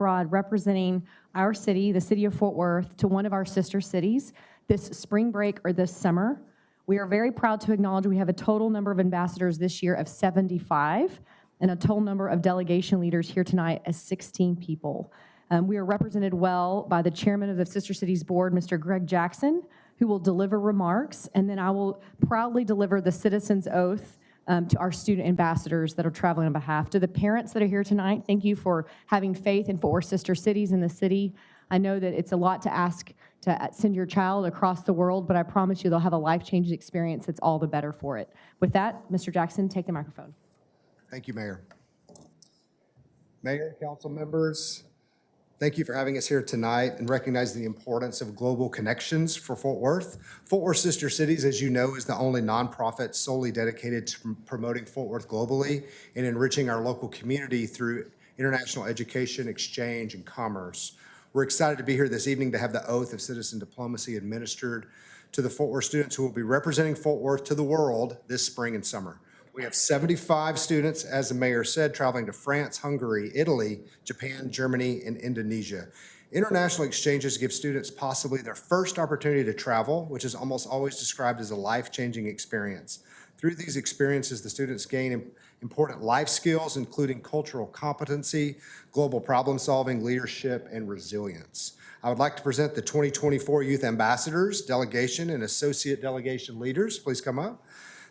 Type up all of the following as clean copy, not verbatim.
abroad representing our city, the city of Fort Worth, to one of our sister cities this spring break or this summer. We are very proud to acknowledge we have a total number of ambassadors this year of 75 and a total number of delegation leaders here tonight as 16 people. We are represented well by the chairman of the Sister Cities Board, Mr. Greg Jackson, who will deliver remarks, and then I will proudly deliver the citizen's oath to our student ambassadors that are traveling on behalf. To the parents that are here tonight, thank you for having faith in Fort Worth Sister Cities in the city. I know that it's a lot to ask to send your child across the world, but I promise you they'll have a life-changing experience that's all the better for it. With that, Mr. Jackson, take the microphone. Thank you, Mayor. Mayor, council members, thank you for having us here tonight and recognize the importance of global connections for Fort Worth. Fort Worth Sister Cities, as you know, is the only nonprofit solely dedicated to promoting Fort Worth globally and enriching our local community through international education, exchange, and commerce. We're excited to be here this evening to have the oath of citizen diplomacy administered to the Fort Worth students who will be representing Fort Worth to the world this spring and summer. We have 75 students, as the mayor said, traveling to France, Hungary, Italy, Japan, Germany, and Indonesia. International exchanges give students possibly their first opportunity to travel, which is almost always described as a life-changing experience. Through these experiences, the students gain important life skills, including cultural competency, global problem solving, leadership, and resilience. I would like to present the 2024 Youth Ambassadors, Delegation, and Associate Delegation Leaders. Please come up.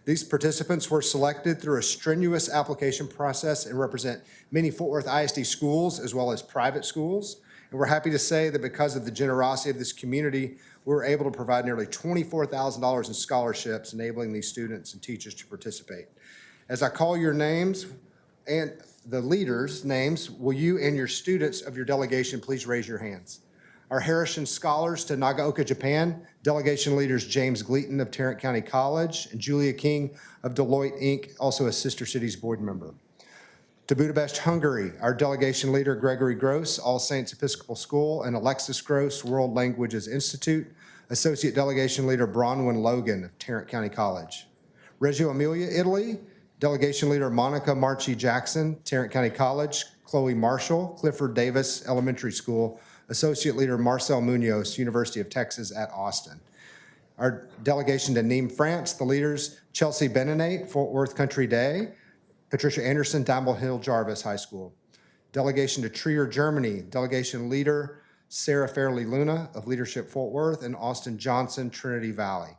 These participants were selected through a strenuous application process and represent many Fort Worth ISD schools as well as private schools. And we're happy to say that because of the generosity of this community, we were able to provide nearly $24,000 in scholarships, enabling these students and teachers to participate. As I call your names and the leaders' names, will you and your students of your delegation please raise your hands? Our Harrison Scholars to Nagaoka, Japan, delegation leaders James Gleaton of Tarrant County College and Julia King of Deloitte, Inc., also a Sister Cities board member. To Budapest, Hungary, our delegation leader Gregory Gross, All Saints Episcopal School, and Alexis Gross, World Languages Institute, associate delegation leader Bronwyn Logan of Tarrant County College. Reggio Emilia, Italy, delegation leader Monica Marchi Jackson, Tarrant County College, Chloe Marshall, Clifford Davis Elementary School, associate leader Marcel Munoz, University of Texas at Austin. Our delegation to Nîmes, France, the leaders Chelsea Benenate, Fort Worth Country Day, Patricia Anderson, Dimble Hill Jarvis High School. Delegation to Trier, Germany, delegation leader Sarah Fairley Luna of Leadership Fort Worth and Austin Johnson, Trinity Valley.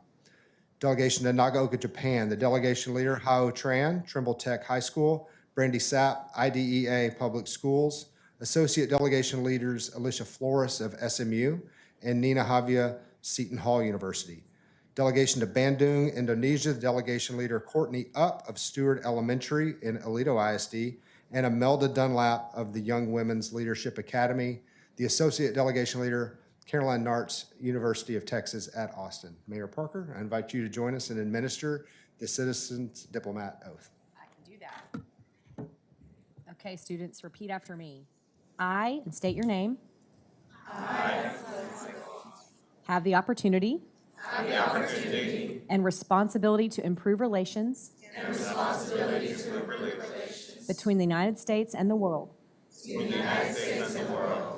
Delegation to Nagaoka, Japan, the delegation leader Hao Tran, Trimble Tech High School, Brandy Sapp, IDEA Public Schools, associate delegation leaders Alicia Flores of SMU and Nina Havia, Seton Hall University. Delegation to Bandung, Indonesia, the delegation leader Courtney Upp of Stewart Elementary in Alito ISD, and Imelda Dunlap of the Young Women's Leadership Academy, the associate delegation leader Caroline Nartz, University of Texas at Austin. Mayor Parker, I invite you to join us and administer the Citizens Diplomat Oath. I can do that. Okay, students, repeat after me. I, and state your name, have the opportunity and responsibility to improve relations between the United States and the world.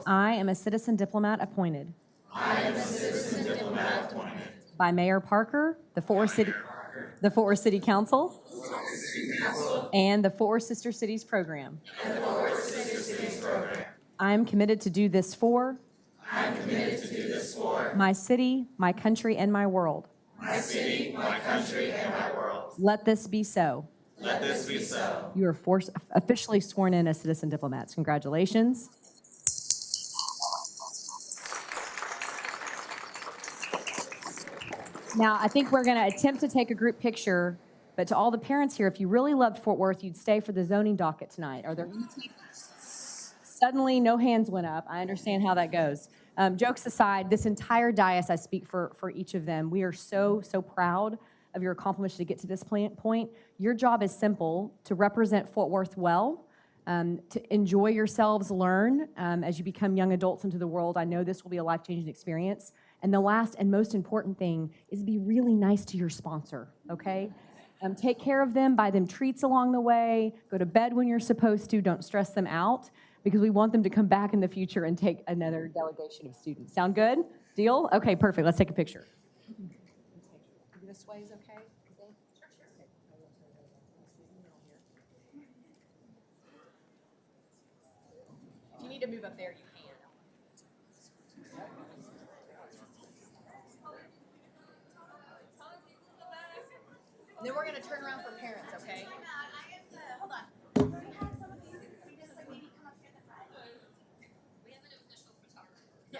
I am a citizen diplomat appointed by Mayor Parker, the Fort Worth City Council, and the Fort Worth Sister Cities program. I am committed to do this for my city, my country, and my world. Let this be so. You are officially sworn in as citizen diplomats. Congratulations. Now, I think we're going to attempt to take a group picture, but to all the parents here, if you really loved Fort Worth, you'd stay for the zoning docket tonight. Are there any takers? Suddenly, no hands went up. I understand how that goes. Jokes aside, this entire dais, I speak for each of them. We are so proud of your accomplishment to get to this point. Your job is simple: to represent Fort Worth well, to enjoy yourselves, learn as you become young adults into the world. I know this will be a life-changing experience. And the last and most important thing is be really nice to your sponsor, okay? Take care of them, buy them treats along the way, go to bed when you're supposed to, don't stress them out. because we want them to come back in the future and take another delegation of students. Sound good? Deal? Okay, perfect. Let's take a picture. This way is okay? If you need to move up there, you can. Then we're going to turn around for parents, okay? Hold on. Yeah.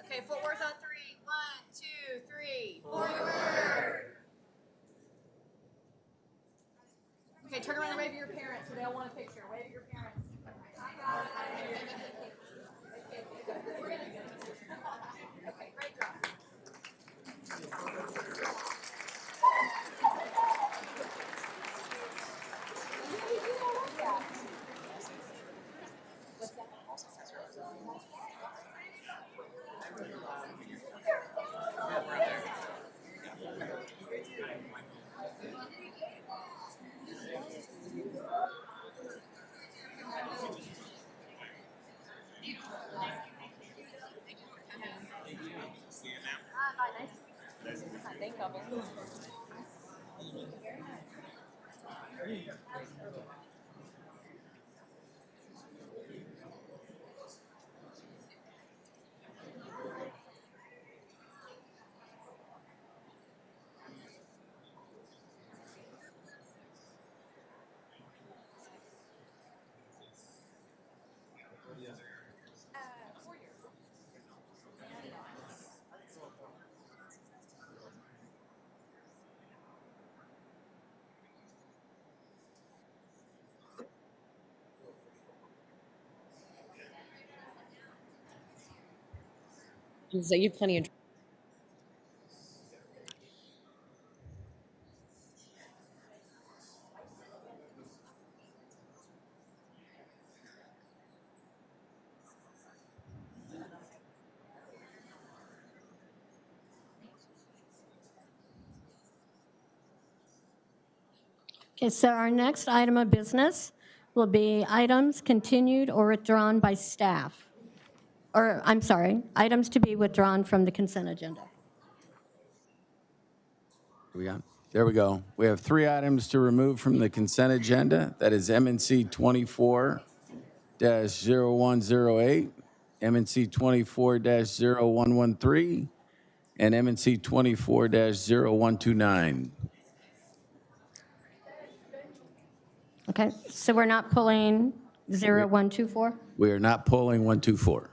Okay, Fort Worth on 3. 1, 2, 3. Fort Worth. Okay, turn around and wave at your parents so they'll want a picture. Wave at your parents. Okay, great job. Thank you. So you have plenty of. Okay, so our next item of business will be items continued or withdrawn by staff. Or, I'm sorry, items to be withdrawn from the consent agenda. There we go. We have 3 items to remove from the consent agenda. That is MNC 24-0108, MNC 24-0113, and MNC 24-0129. Okay, so we're not pulling 0124? We are not pulling 124.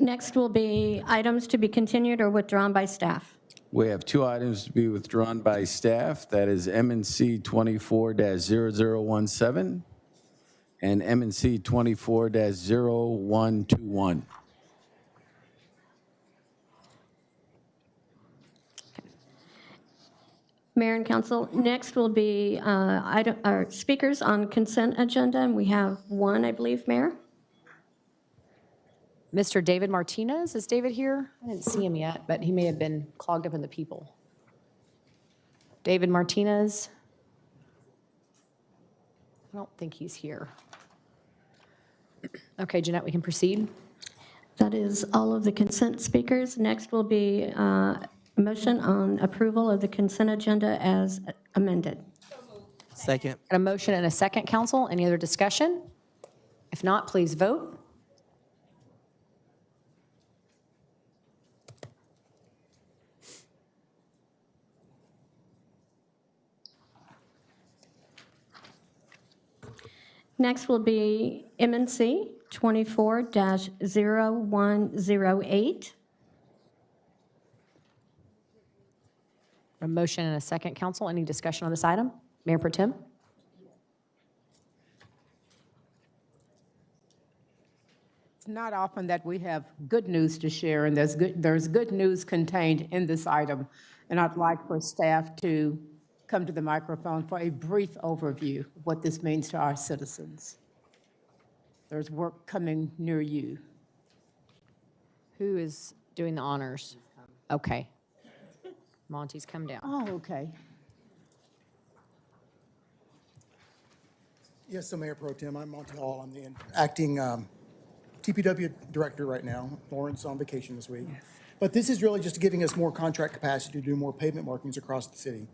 Next will be items to be continued or withdrawn by staff. We have 2 items to be withdrawn by staff. That is MNC 24-0017 and MNC 24-0121. Mayor and council, next will be speakers on consent agenda, and we have 1, I believe, Mayor. Mr. David Martinez, is David here? I didn't see him yet, but he may have been clogged up in the people. David Martinez? I don't think he's here. Okay, Jeanette, we can proceed. That is all of the consent speakers. Next will be a motion on approval of the consent agenda as amended. Second. Got a motion and a second, council. Any other discussion? If not, please vote. Next will be MNC 24-0108. A motion and a second, council. Any discussion on this item? Mayor Pro Tem? It's not often that we have good news to share, and there's good news contained in this item. And I'd like for staff to come to the microphone for a brief overview of what this means to our citizens. There's work coming near you. Who is doing the honors? Okay. Monty's come down. Oh, okay. Yes, so Mayor Pro Tem, I'm Monty Hall. I'm the acting TPW director right now. Lauren's on vacation this week. But this is really just giving us more contract capacity to do more pavement markings across the city.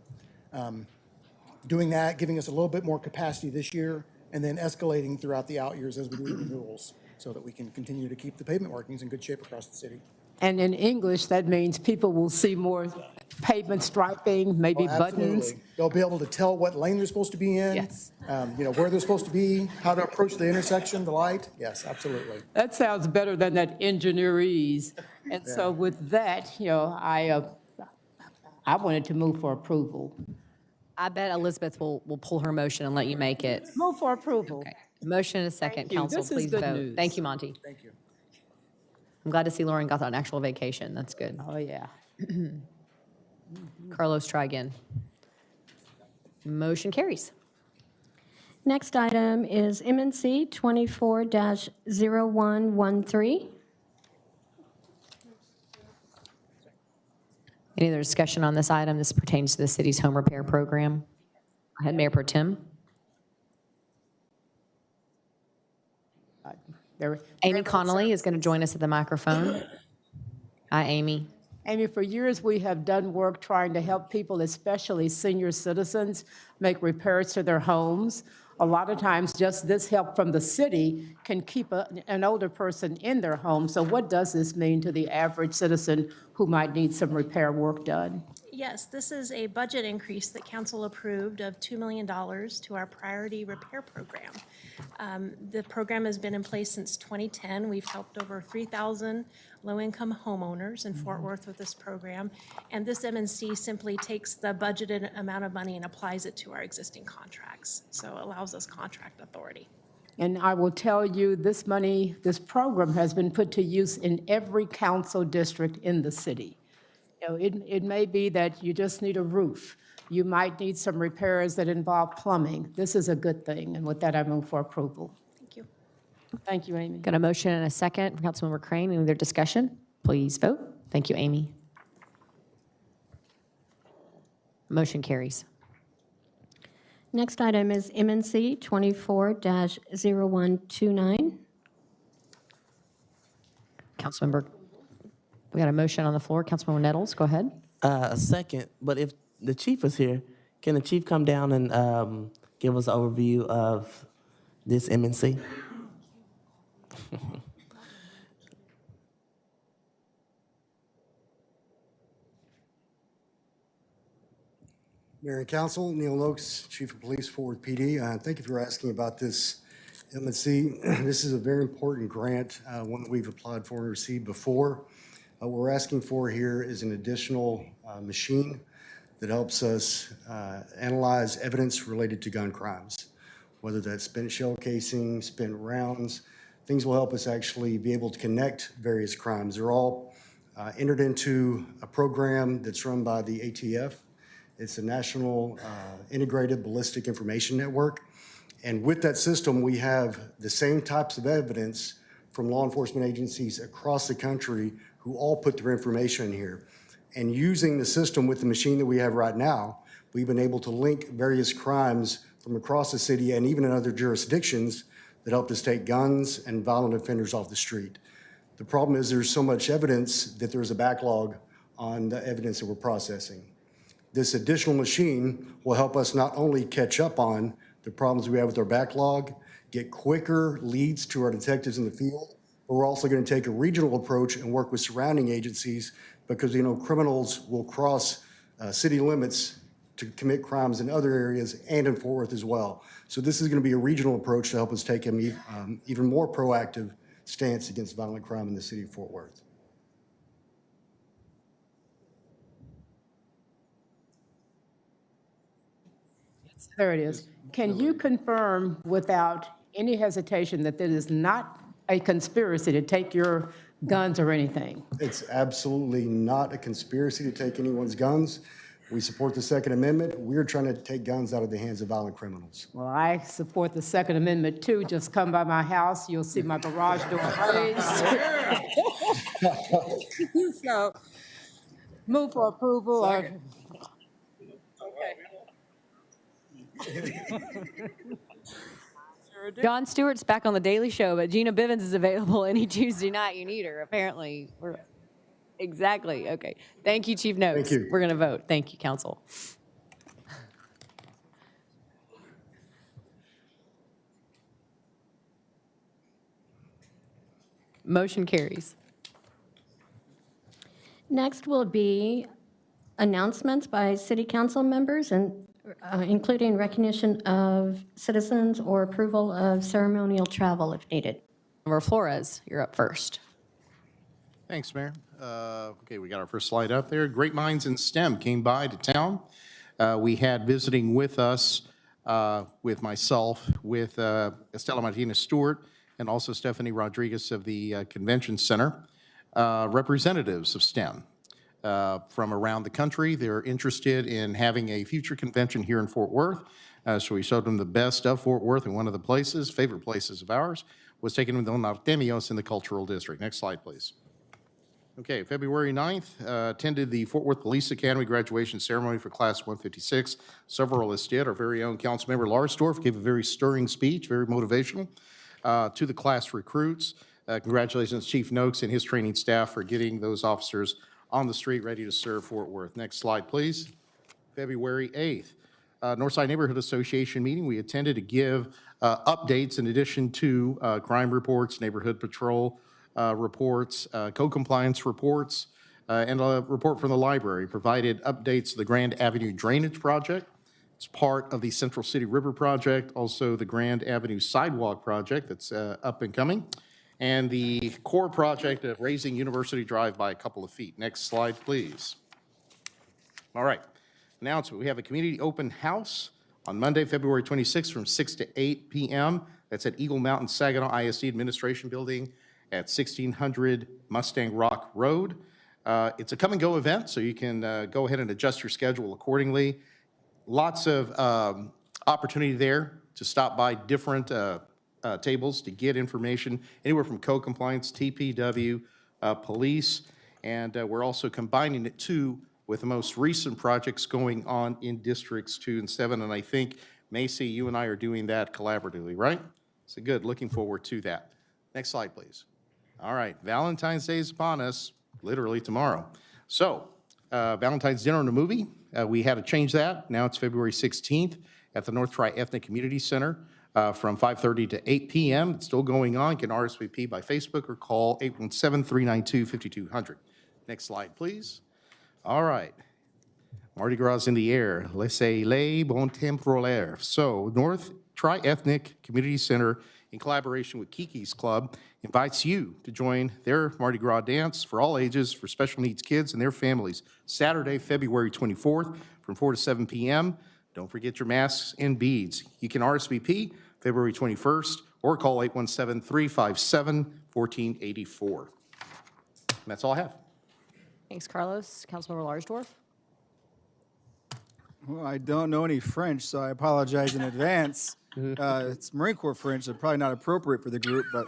Doing that, giving us a little bit more capacity this year, and then escalating throughout the out years as we do the renewals, so that we can continue to keep the pavement markings in good shape across the city. And in English, that means people will see more pavement striping, maybe Oh, buttons. absolutely. They'll be able to tell what lane they're supposed to be in. Yes. Where they're supposed to be, how to approach the intersection, the light. Yes, absolutely. That sounds better than that engineerese. And so with that, I wanted to move for approval. I bet Elizabeth will pull her motion and let you make it. Move for approval. Okay. Motion and a second. Thank you. Council, This is please good vote. news. Thank you, Monty. Thank you. I'm glad to see Lauren got an actual vacation. That's good. Oh, yeah. Carlos, try again. Motion carries. Next item is MNC 24-0113. Any other discussion on this item? This pertains to the city's home repair program. Go ahead, Mayor Pro Tem. Amy Connolly is going to join us at the microphone. Hi, Amy. Amy, for years, we have done work trying to help people, especially senior citizens, make repairs to their homes. A lot of times, just this help from the city can keep an older person in their home. So what does this mean to the average citizen who might need some repair work done? Yes, this is a budget increase that council approved of $2 million to our priority repair program. The program has been in place since 2010. We've helped over 3,000 low-income homeowners in Fort Worth with this program. And this MNC simply takes the budgeted amount of money and applies it to our existing contracts. So it allows us contract authority. And I will tell you, this money, this program has been put to use in every council district in the city. It may be that you just need a roof. You might need some repairs that involve plumbing. This is a good thing, and with that, I move for approval. Thank you. Thank you, Amy. Got a motion and a second from Councilmember Crane. Any other discussion? Please vote. Thank you, Amy. Motion carries. Next item is MNC 24-0129. Councilmember, we got a motion on the floor. Councilmember Nettles, go ahead. A second, but if the chief is here, can the chief come down and give us an overview of this MNC? Mayor and Council, Neil Noakes, Chief of Police, Fort Worth PD. Thank you for asking about this MNC. This is a very important grant, one that we've applied for and received before. What we're asking for here is an additional machine that helps us analyze evidence related to gun crimes, whether that's spent shell casing, spent rounds. Things will help us actually be able to connect various crimes. They're all entered into a program that's run by the ATF. It's a National Integrated Ballistic Information Network. And with that system, we have the same types of evidence from law enforcement agencies across the country who all put their information in here. And using the system with the machine that we have right now, we've been able to link various crimes from across the city and even in other jurisdictions that helped us take guns and violent offenders off the street. The problem is there's so much evidence that there's a backlog on the evidence that we're processing. This additional machine will help us not only catch up on the problems we have with our backlog, get quicker leads to our detectives in the field, but we're also going to take a regional approach and work with surrounding agencies because, criminals will cross city limits to commit crimes in other areas and in Fort Worth as well. So this is going to be a regional approach to help us take an even more proactive stance against violent crime in the city of Fort Worth. There it is. Can you confirm without any hesitation that there is not a conspiracy to take your guns or anything. It's absolutely not a conspiracy to take anyone's guns. We support the Second Amendment. We're trying to take guns out of the hands of violent criminals. Well, I support the Second Amendment too. Just come by my house, you'll see my garage door raised. So, move for approval of. Jon Stewart's back on The Daily Show, but Gina Bivens is available any Tuesday night you need her, apparently. Exactly, okay. Thank you, Chief Noakes. Thank you. We're going to vote. Thank you, council. Motion carries. Next will be announcements by city council members, and including recognition of citizens or approval of ceremonial travel if needed. Member Flores, you're up first. Thanks, Mayor. Okay, we got our first slide up there. Great Minds in STEM came by to town. We had visiting with us, with myself, with Estela Martinez Stewart, and also Stephanie Rodriguez of the Convention Center, representatives of STEM from around the country. They're interested in having a future convention here in Fort Worth. So we showed them the best of Fort Worth, and one of the places, favorite places of ours, was taking them to Artemios in the Cultural District. Next slide, please. Okay, February 9th, attended the Fort Worth Police Academy graduation ceremony for Class 156. Several of us did. Our very own Councilmember Larsdorf gave a very stirring speech, very motivational, to the class recruits. Congratulations, Chief Noakes and his training staff for getting those officers on the street ready to serve Fort Worth. Next slide, please. February 8th, Northside Neighborhood Association meeting. We attended to give updates in addition to crime reports, neighborhood patrol reports, code compliance reports, and a report from the library. Provided updates to the Grand Avenue Drainage Project. It's part of the Central City River Project, also the Grand Avenue Sidewalk Project that's up and coming, and the core project of raising University Drive by a couple of feet. Next slide, please. All right. Announcement, we have a community open house on Monday, February 26th from 6 to 8 p.m. That's at Eagle Mountain Saginaw ISD Administration Building at 1600 Mustang Rock Road. It's a come and go event, so you can go ahead and adjust your schedule accordingly. Lots of opportunity there to stop by different tables to get information, anywhere from code compliance, TPW, police, and we're also combining it too with the most recent projects going on in Districts 2 and 7, and I think, Macy, you and I are doing that collaboratively, right? So good, looking forward to that. Next slide, please. All right, Valentine's Day is upon us, literally tomorrow. So, Valentine's dinner and a movie, we had to change that. Now it's February 16th at the North Tri-Ethnic Community Center from 5:30 to 8 p.m. It's still going on. You can RSVP by Facebook or call 817-392-5200. Next slide, please. All right. Mardi Gras is in the air. Laissez-les bon temps roller. So, North Tri-Ethnic Community Center, in collaboration with Kiki's Club, invites you to join their Mardi Gras dance for all ages for special needs kids and their families, Saturday, February 24th from 4 to 7 p.m. Don't forget your masks and beads. You can RSVP February 21st or call 817-357-1484. And that's all I have. Thanks, Carlos. Councilmember Larsdorf. Well, I don't know any French, so I apologize in advance. It's Marine Corps French, so probably not appropriate for the group, but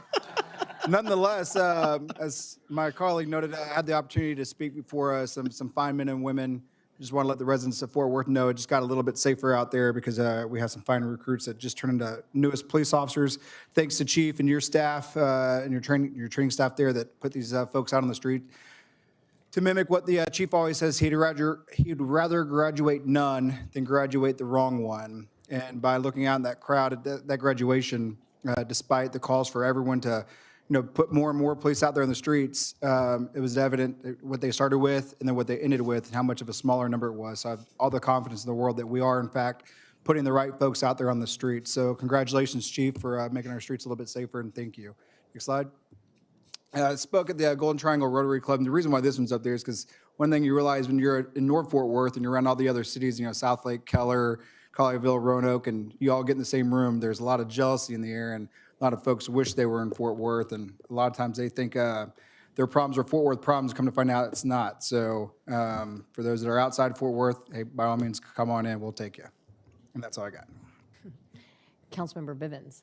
nonetheless, as my colleague noted, I had the opportunity to speak before some fine men and women. Just want to let the residents of Fort Worth know it just got a little bit safer out there because we have some fine recruits that just turned into newest police officers. Thanks to Chief and your staff and your training staff there that put these folks out on the street. To mimic what the chief always says, he'd rather graduate none than graduate the wrong one. And by looking out in that crowd at that graduation, despite the calls for everyone to, put more and more police out there on the streets, it was evident what they started with and then what they ended with and how much of a smaller number it was. So I have all the confidence in the world that we are, in fact, putting the right folks out there on the streets. So congratulations, Chief, for making our streets a little bit safer, and thank you. Next slide. I spoke at the Golden Triangle Rotary Club, and the reason why this one's up there is because one thing you realize when you're in North Fort Worth and you're around all the other cities, South Lake, Keller, Colleyville, Roanoke, and you all get in the same room, there's a lot of jealousy in the air, and a lot of folks wish they were in Fort Worth, and a lot of times they think their problems are Fort Worth problems, come to find out it's not. So for those that are outside Fort Worth, hey, by all means, come on in, we'll take you. And that's all I got. Councilmember Bivens.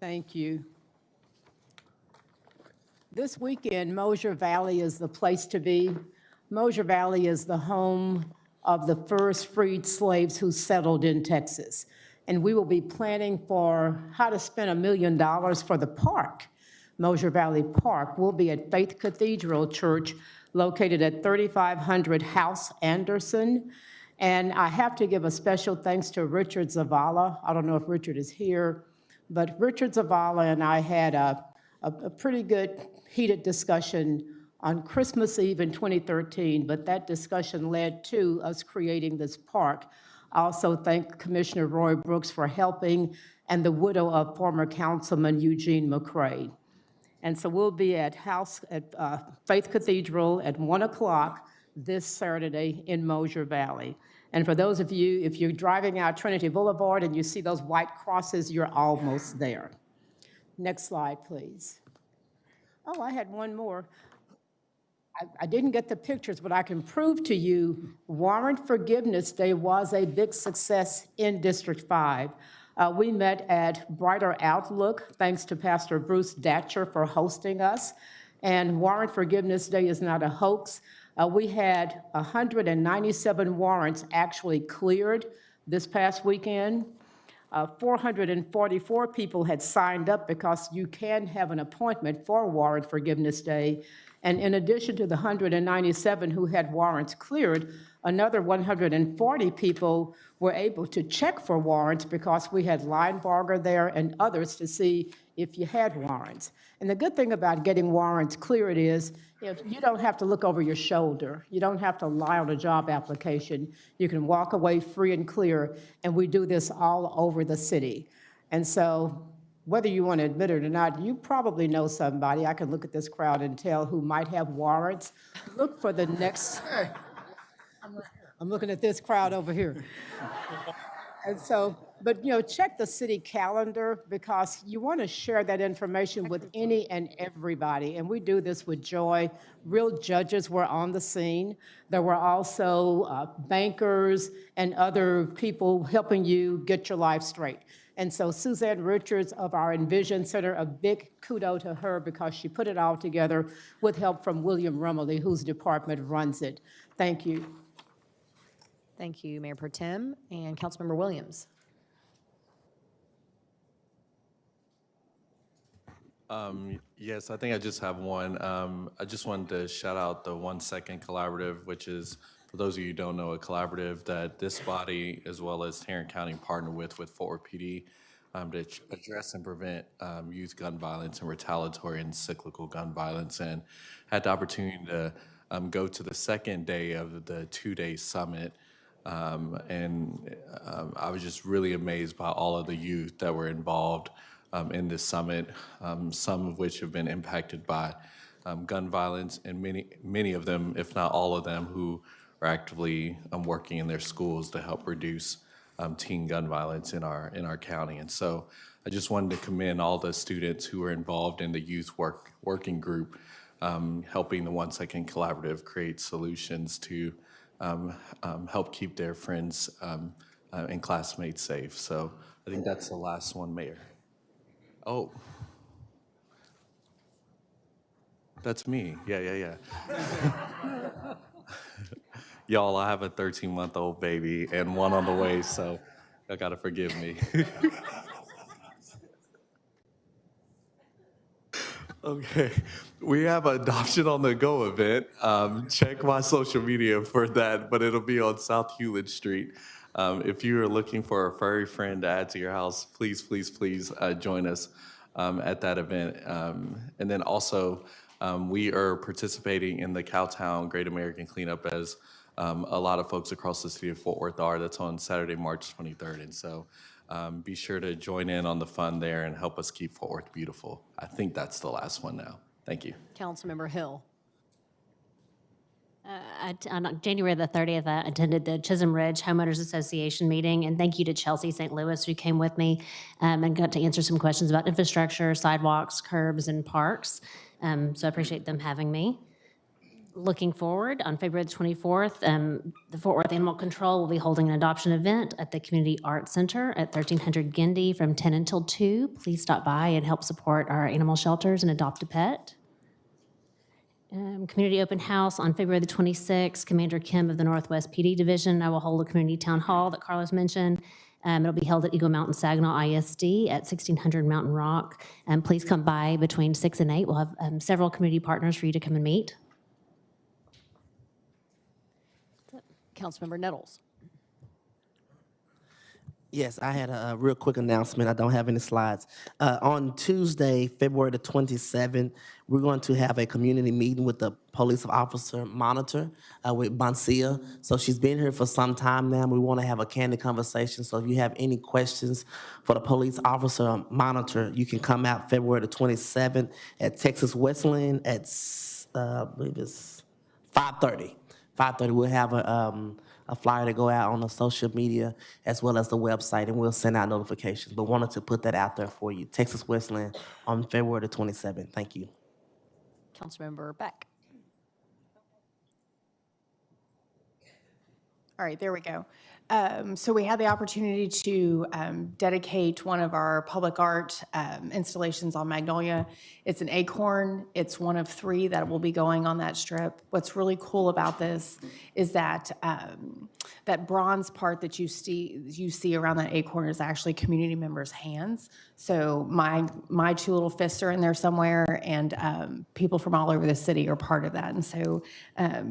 Thank you. This weekend, Mosier Valley is the place to be. Mosier Valley is the home of the first freed slaves who settled in Texas. And we will be planning for how to spend $1 million for the park. Mosier Valley Park will be at Faith Cathedral Church located at 3500 House Anderson. And I have to give a special thanks to Richard Zavala. I don't know if Richard is here, but Richard Zavala and I had a pretty good heated discussion on Christmas Eve in 2013, but that discussion led to us creating this park. I also thank Commissioner Roy Brooks for helping, and the widow of former Councilman Eugene McCray. And so we'll be at Faith Cathedral at 1 o'clock this Saturday in Mosier Valley. And for those of you, if you're driving out Trinity Boulevard and you see those white crosses, you're almost there. Next slide, please. Oh, I had one more. I didn't get the pictures, but I can prove to you Warrant Forgiveness Day was a big success in District 5. We met at Brighter Outlook, thanks to Pastor Bruce Datcher for hosting us. And Warrant Forgiveness Day is not a hoax. We had 197 warrants actually cleared this past weekend. 444 people had signed up because you can have an appointment for Warrant Forgiveness Day. And in addition to the 197 who had warrants cleared, another 140 people were able to check for warrants because we had Linebarger there and others to see if you had warrants. And the good thing about getting warrants cleared is you don't have to look over your shoulder. You don't have to lie on a job application. You can walk away free and clear, and we do this all over the city. And so whether you want to admit it or not, you probably know somebody. I can look at this crowd and tell who might have warrants. Look for the next, I'm looking at this crowd over here. And so, but check the city calendar because you want to share that information with any and everybody. And we do this with joy. Real judges were on the scene. There were also bankers and other people helping you get your life straight. And so Suzanne Richards of our Envision Center, a big kudo to her because she put it all together with help from William Rumley, whose department runs it. Thank you. Thank you, Mayor Pro Tem and Councilmember Williams. Yes, I think I just have one. I just wanted to shout out the 1 Second Collaborative, which is, for those of you who don't know, a collaborative that this body, as well as Tarrant County, partner with Fort Worth PD to address and prevent youth gun violence and retaliatory and cyclical gun violence, and had the opportunity to go to the second day of the 2-day summit. And I was just really amazed by all of the youth that were involved in this summit, some of which have been impacted by gun violence, and many of them, if not all of them, who are actively working in their schools to help reduce teen gun violence in our county. And so I just wanted to commend all the students who were involved in the youth working group, helping the 1 Second Collaborative create solutions to help keep their friends and classmates safe. So I think that's the last one, Mayor. Oh, that's me. Yeah. Y'all, I have a 13-month-old baby and one on the way, so y'all gotta forgive me. Okay, we have an Adoption on the Go event. Check my social media for that, but it'll be on South Hewlett Street. If you are looking for a furry friend to add to your house, please join us at that event. And then also, we are participating in the Cowtown Great American Cleanup, as a lot of folks across the city of Fort Worth are. That's on Saturday, March 23rd. And so be sure to join in on the fun there and help us keep Fort Worth beautiful. I think that's the last one now. Thank you. Councilmember Hill. On January the 30th, I attended the Chisholm Ridge Homeowners Association meeting, and thank you to Chelsea St. Louis, who came with me and got to answer some questions about infrastructure, sidewalks, curbs, and parks. So I appreciate them having me. Looking forward, on February the 24th, the Fort Worth Animal Control will be holding an adoption event at the Community Arts Center at 1300 Gindy from 10 until 2. Please stop by and help support our animal shelters and adopt a pet. Community Open House on February the 26th. Commander Kim of the Northwest PD Division. I will hold a community town hall that Carlos mentioned. It'll be held at Eagle Mountain Saginaw ISD at 1600 Mountain Rock. Please come by between 6 and 8. We'll have several community partners for you to come and meet. Councilmember Nettles. Yes, I had a real quick announcement. I don't have any slides. On Tuesday, February the 27th, we're going to have a community meeting with the police officer monitor with Boncia. So she's been here for some time now. We want to have a candid conversation. So if you have any questions for the police officer monitor, you can come out February the 27th at Texas Westland at, I believe it's 5:30. 5:30, we'll have a flyer to go out on the social media as well as the website, and we'll send out notifications. But wanted to put that out there for you. Texas Westland on February the 27th. Thank you. Councilmember Beck. All right, there we go. So we had the opportunity to dedicate one of our public art installations on Magnolia. It's an acorn. It's one of 3 that will be going on that strip. What's really cool about this is that that bronze part that you see around that acorn is actually community members' hands. So my 2 little fists are in there somewhere, and people from all over the city are part of that. And so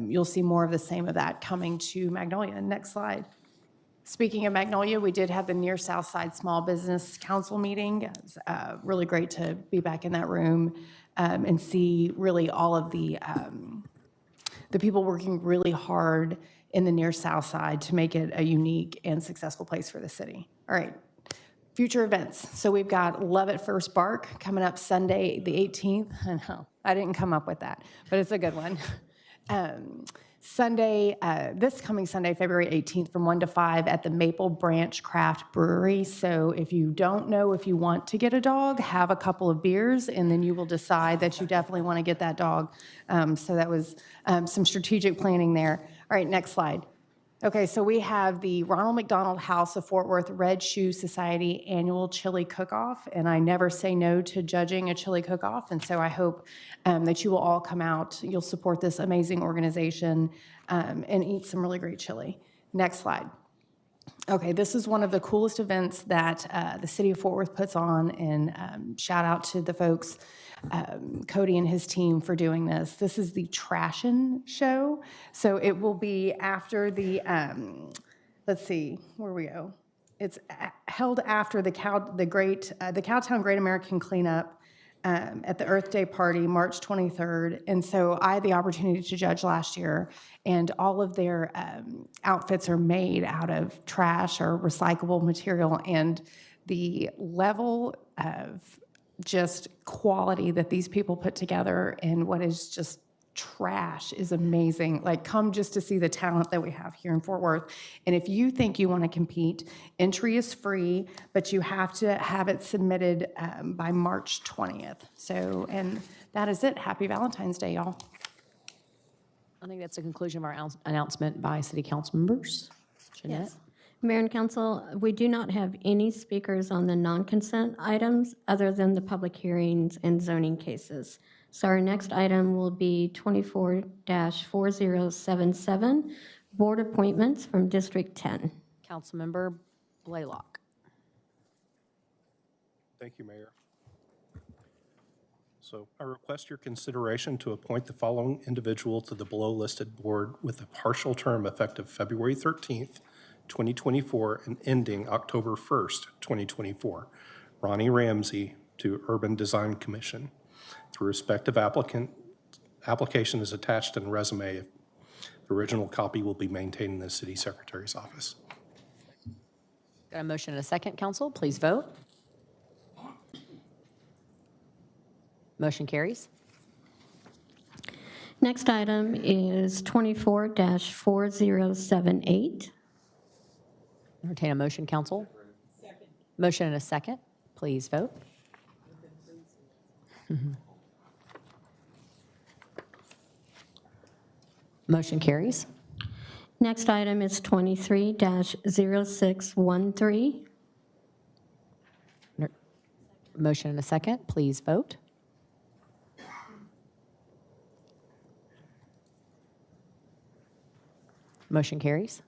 you'll see more of the same of that coming to Magnolia. Next slide. Speaking of Magnolia, we did have the Near South Side Small Business Council meeting. It was really great to be back in that room and see really all of the people working really hard in the Near South Side to make it a unique and successful place for the city. All right, future events. So we've got Love at First Bark coming up Sunday, the 18th. I know, I didn't come up with that, but it's a good one. Sunday, this coming Sunday, February 18th, from 1 to 5 at the Maple Branch Craft Brewery. So if you don't know if you want to get a dog, have a couple of beers, and then you will decide that you definitely want to get that dog. So that was some strategic planning there. All right, next slide. Okay, so we have the Ronald McDonald House of Fort Worth Red Shoe Society annual chili cook-off, and I never say no to judging a chili cook-off, and so I hope that you will all come out, you'll support this amazing organization, and eat some really great chili. Next slide. Okay, this is one of the coolest events that the city of Fort Worth puts on, and shout out to the folks, Cody and his team, for doing this. This is the Trashin' Show. So it will be after the, let's see, where we go. It's held after the Cowtown Great American Cleanup at the Earth Day party, March 23rd. And so I had the opportunity to judge last year, and all of their outfits are made out of trash or recyclable material, and the level of just quality that these people put together in what is just trash is amazing. Like, come just to see the talent that we have here in Fort Worth. And if you think you want to compete, entry is free, but you have to have it submitted by March 20th. So, and that is it. Happy Valentine's Day, y'all. I think that's the conclusion of our announcement by city council members. Jeanette? Yes. Mayor and council, we do not have any speakers on the non-consent items other than the public hearings and zoning cases. So our next item will be 24-4077, board appointments from District 10. Councilmember Blaylock. Thank you, Mayor. So I request your consideration to appoint the following individual to the below-listed board with a partial term effective February 13th, 2024, and ending October 1st, 2024. Ronnie Ramsey to Urban Design Commission. The respective application is attached in the resume. The original copy will be maintained in the city secretary's office. Got a motion and a second, council. Please vote. Motion carries. Next item is 24-4078. Entertain a motion, council. Second. Motion and a second. Please vote. Motion carries. Next item is 23-0613. Motion and a second. Please vote. Motion carries.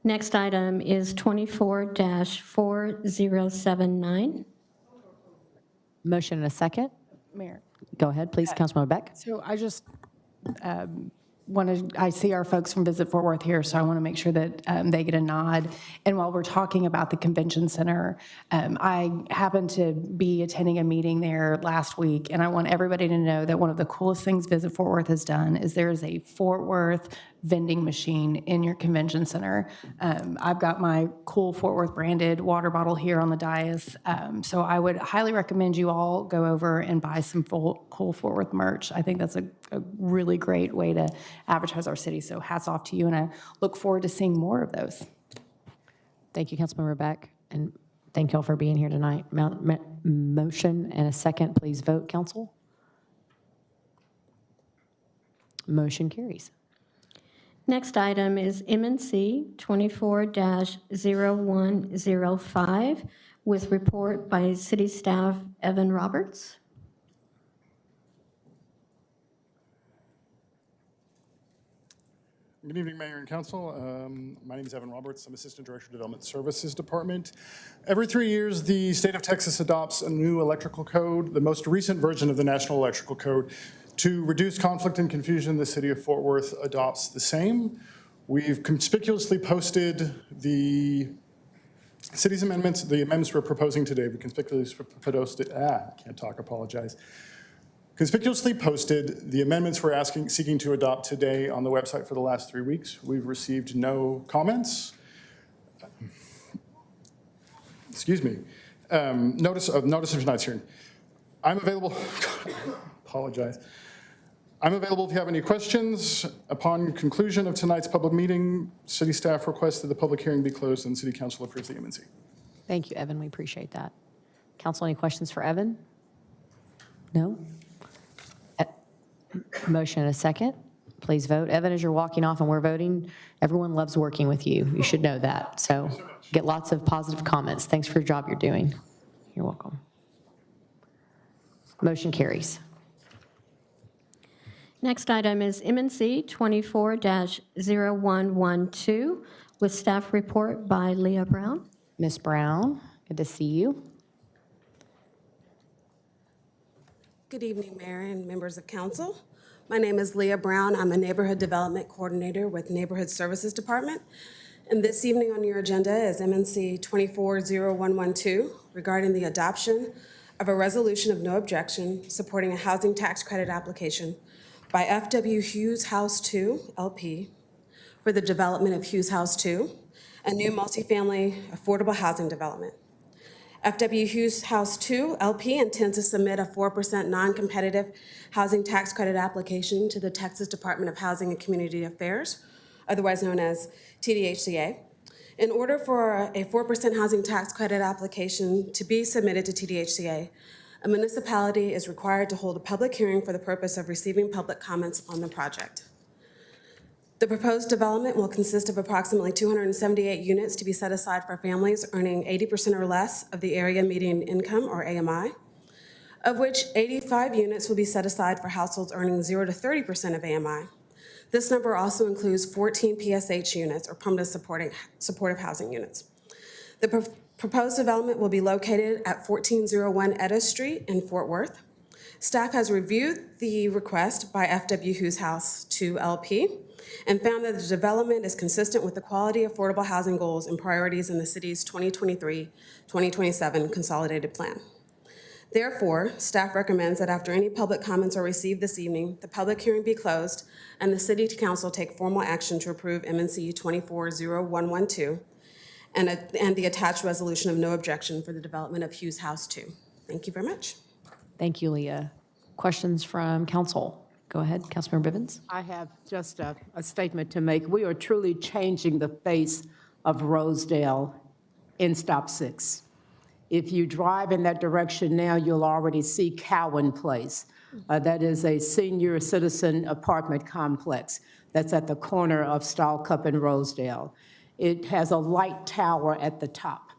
Next item is 24-4079. Motion and a second. Mayor. Go ahead, please, Councilmember Beck. So I just I see our folks from Visit Fort Worth here, so I want to make sure that they get a nod. And while we're talking about the convention center, I happened to be attending a meeting there last week, and I want everybody to know that one of the coolest things Visit Fort Worth has done is there is a Fort Worth vending machine in your convention center. I've got my cool Fort Worth branded water bottle here on the dais, so I would highly recommend you all go over and buy some cool Fort Worth merch. I think that's a really great way to advertise our city, so hats off to you, and I look forward to seeing more of those. Thank you, Councilmember Beck, and thank you all for being here tonight. Motion and a second, please vote, council. Motion carries. Next item is M&C 24-0105 with report by City Staff Evan Roberts. Good evening, Mayor and Council. My name is Evan Roberts. I'm Assistant Director of Development Services Department. Every 3 years, the state of Texas adopts a new electrical code, the most recent version of the National Electrical Code. To reduce conflict and confusion, the city of Fort Worth adopts the same. We've conspicuously posted the city's amendments, the amendments we're proposing today. We conspicuously posted, conspicuously posted the amendments we're seeking to adopt today on the website for the last 3 weeks. We've received no comments. Excuse me. Notice of tonight's hearing. I'm available. Apologize. I'm available if you have any questions. Upon conclusion of tonight's public meeting, city staff requests that the public hearing be closed and city council approves the M&C. Thank you, Evan. We appreciate that. Council, any questions for Evan? No? Motion and a second. Please vote. Evan, as you're walking off and we're voting, everyone loves working with you. You should know that. So get lots of positive comments. Thanks for your job you're doing. You're welcome. Motion carries. Next item is M&C 24-0112 with staff report by Leah Brown. Ms. Brown, good to see you. Good evening, Mayor and members of council. My name is Leah Brown. I'm a Neighborhood Development Coordinator with Neighborhood Services Department. And this evening on your agenda is M&C 24-0112 regarding the adoption of a resolution of no objection supporting a housing tax credit application by F.W. Hughes House 2, LP, for the development of Hughes House 2, a new multifamily affordable housing development. F.W. Hughes House 2, LP intends to submit a 4% non-competitive housing tax credit application to the Texas Department of Housing and Community Affairs, otherwise known as TDHCA. In order for a 4% housing tax credit application to be submitted to TDHCA, a municipality is required to hold a public hearing for the purpose of receiving public comments on the project. The proposed development will consist of approximately 278 units to be set aside for families earning 80% or less of the area median income, or AMI, of which 85 units will be set aside for households earning 0 to 30% of AMI. This number also includes 14 PSH units, or permanent supportive housing units. The proposed development will be located at 1401 Etta Street in Fort Worth. Staff has reviewed the request by F.W. Hughes House 2 LP and found that the development is consistent with the quality affordable housing goals and priorities in the city's 2023-2027 consolidated plan. Therefore, staff recommends that after any public comments are received this evening, the public hearing be closed and the city council take formal action to approve M&C 24-0112 and the attached resolution of no objection for the development of Hughes House 2. Thank you very much. Thank you, Leah. Questions from council? Go ahead, Councilmember Bivens. I have just a statement to make. We are truly changing the face of Rosedale in Stop 6. If you drive in that direction now, you'll already see Cowan Place. That is a senior citizen apartment complex that's at the corner of Stallcup and Rosedale. It has a light tower at the top.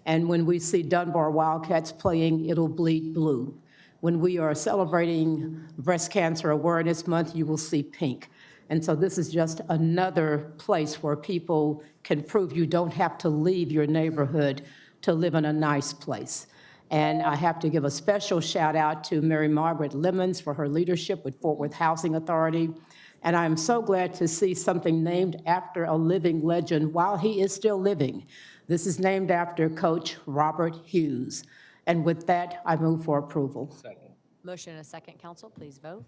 And when we see Dunbar Wildcats playing, it'll bleed blue. When we are celebrating Breast Cancer Awareness Month, you will see pink. And so this is just another place where people can prove you don't have to leave your neighborhood to live in a nice place. And I have to give a special shout out to Mary Margaret Lemons for her leadership with Fort Worth Housing Authority. And I'm so glad to see something named after a living legend while he is still living. This is named after Coach Robert Hughes. And with that, I move for approval. Motion and a second, council, please vote.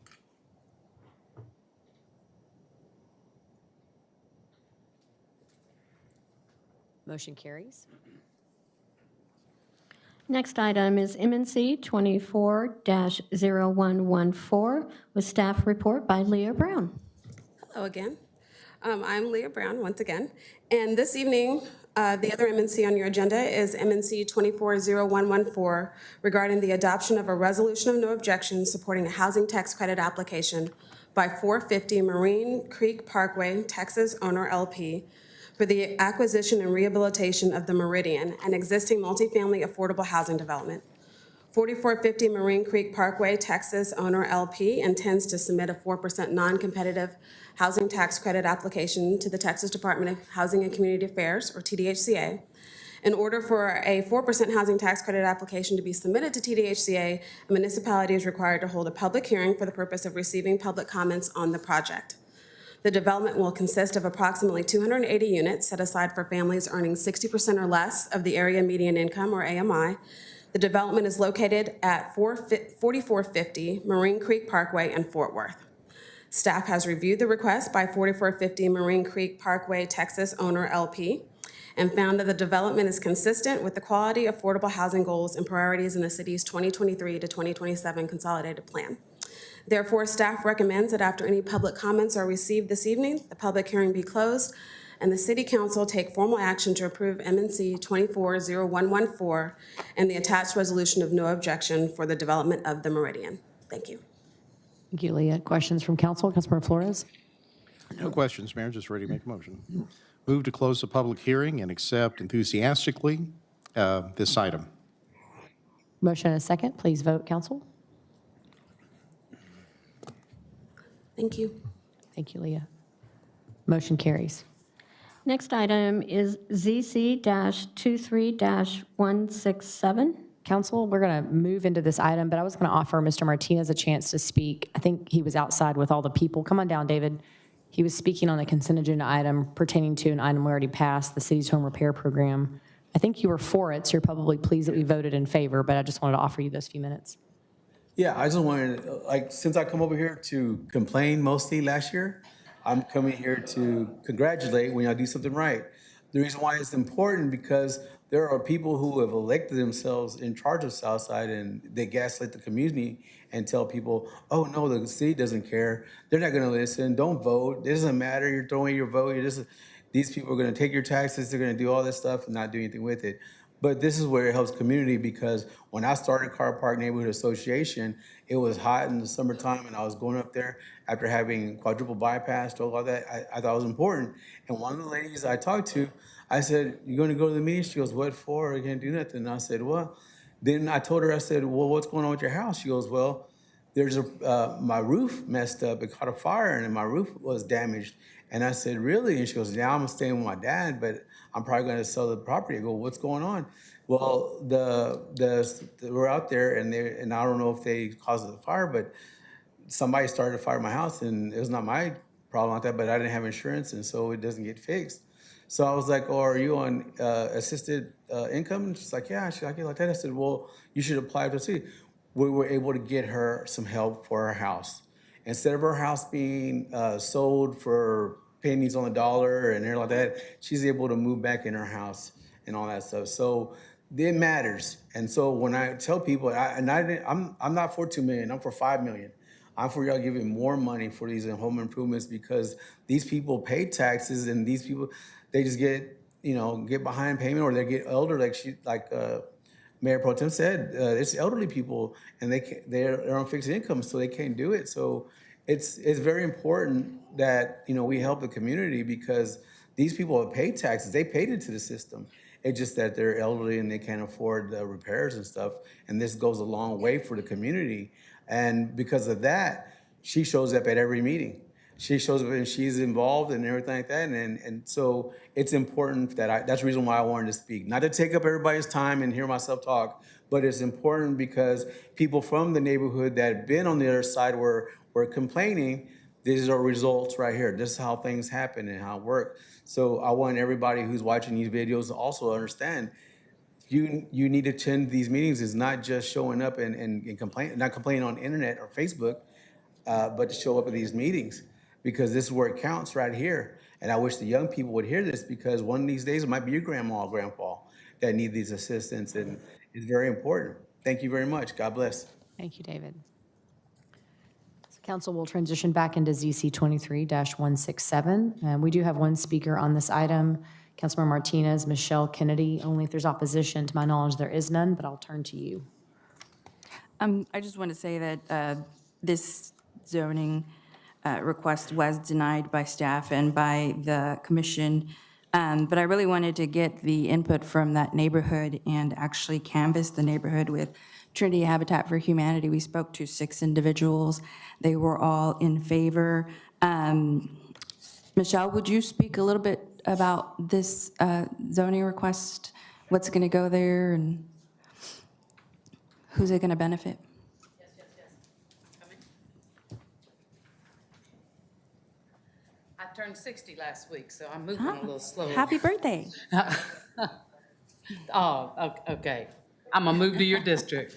Motion carries. Next item is MNC 24-0114 with staff report by Leah Brown. Hello again. I'm Leah Brown once again. And this evening, the other MNC on your agenda is MNC 24-0114 regarding the adoption of a resolution of no objection supporting a housing tax credit application by 450 Marine Creek Parkway, Texas Owner LP for the acquisition and rehabilitation of the Meridian, an existing multifamily affordable housing development. 4450 Marine Creek Parkway, Texas Owner LP intends to submit a 4% non-competitive housing tax credit application to the Texas Department of Housing and Community Affairs, or TDHCA. In order for a 4% housing tax credit application to be submitted to TDHCA, a municipality is required to hold a public hearing for the purpose of receiving public comments on the project. The development will consist of approximately 280 units set aside for families earning 60% or less of the area median income, or AMI. The development is located at 4450 Marine Creek Parkway in Fort Worth. Staff has reviewed the request by 4450 Marine Creek Parkway, Texas Owner LP, and found that the development is consistent with the quality, affordable housing goals and priorities in the city's 2023 to 2027 consolidated plan. Therefore, staff recommends that after any public comments are received this evening, the public hearing be closed and the City Council take formal action to approve MNC 24-0114 and the attached resolution of no objection for the development of the Meridian. Thank you. Thank you, Leah. Questions from council? Councilmember Flores? No questions, Mayor. Just ready to make a motion. Move to close the public hearing and accept enthusiastically this item. Motion and a second, please vote, council. Thank you. Thank you, Leah. Motion carries. Next item is ZC-23-167. Council, we're going to move into this item, but I was going to offer Mr. Martinez a chance to speak. I think he was outside with all the people. Come on down, David. He was speaking on the consent agenda item pertaining to an item we already passed, the city's home repair program. I think you were for it, so you're probably pleased that we voted in favor, but I just wanted to offer you those few minutes. Yeah, I just wanted, since I come over here to complain mostly last year, I'm coming here to congratulate when y'all do something right. The reason why it's important because there are people who have elected themselves in charge of Southside and they gaslight the community and tell people, oh no, the city doesn't care. They're not gonna listen, don't vote. It doesn't matter, you're throwing your vote. These people are gonna take your taxes, they're gonna do all this stuff and not do anything with it. But this is where it helps community because when I started Car Park Neighborhood Association, it was hot in the summertime and I was going up there after having quadruple bypass, all that. I thought it was important. And one of the ladies I talked to, I said, you're gonna go to the meeting? She goes, what for? I can't do nothing. And I said, well, then I told her, I said, well, what's going on with your house? She goes, well, there's my roof messed up. It caught a fire and my roof was damaged. And I said, really? And she goes, yeah, I'm staying with my dad, but I'm probably going to sell the property. I go, what's going on? Well, we're out there and I don't know if they caused the fire, but somebody started a fire in my house and it was not my problem like that, but I didn't have insurance and so it doesn't get fixed. So I was like, oh, are you on assisted income? And she's like, yeah, she's like that. I said, well, you should apply to the city. We were able to get her some help for her house. Instead of her house being sold for pennies on the dollar and everything like that, she's able to move back in her house and all that stuff. So it matters. And so when I tell people, I'm not for $2 million, I'm for $5 million. I'm for y'all giving more money for these home improvements because these people pay taxes and these people, they just get behind payment or they get older, like Mayor Pro Tem said, it's elderly people and they're on fixed income, so they can't do it. So it's very important that, we help the community because these people have paid taxes. They paid into the system. It's just that they're elderly and they can't afford the repairs and stuff. And this goes a long way for the community. And because of that, she shows up at every meeting. She shows up and she's involved and everything like that. And so it's important that that's the reason why I wanted to speak. Not to take up everybody's time and hear myself talk, but it's important because people from the neighborhood that have been on the other side were complaining. These are results right here. This is how things happen and how it works. So I want everybody who's watching these videos to also understand you need to attend these meetings. It's not just showing up and not complaining on internet or Facebook, but to show up at these meetings because this is where it counts right here. And I wish the young people would hear this because one of these days it might be your grandma or grandpa that need these assistance, and it's very important. Thank you very much. God bless. Thank you, David. So council will transition back into ZC 23-167. And we do have one speaker on this item, Councilmember Martinez, Michelle Kennedy. Only if there's opposition, to my knowledge, there is none, but I'll turn to you. I just want to say that this zoning request was denied by staff and by the commission, but I really wanted to get the input from that neighborhood and actually canvass the neighborhood with Trinity Habitat for Humanity. We spoke to 6 individuals. They were all in favor. Michelle, would you speak a little bit about this zoning request? What's going to go there and who's it going to benefit? I turned 60 last week, so I'm moving a little slower. Happy birthday. Oh, okay. I'm gonna move to your district.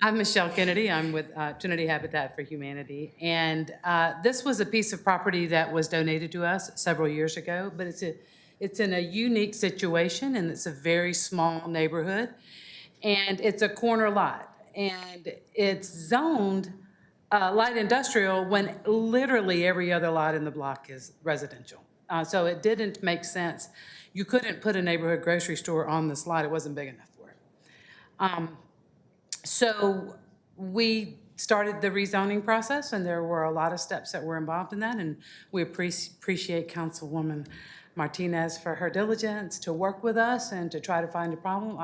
I'm Michelle Kennedy. I'm with Trinity Habitat for Humanity. And this was a piece of property that was donated to us several years ago, but it's in a unique situation and it's a very small neighborhood. And it's a corner lot and it's zoned light industrial when literally every other lot in the block is residential. So it didn't make sense. You couldn't put a neighborhood grocery store on this lot. It wasn't big enough for it. So we started the rezoning process and there were a lot of steps that were involved in that. And we appreciate Councilwoman Martinez for her diligence to work with us and to try to find a problem,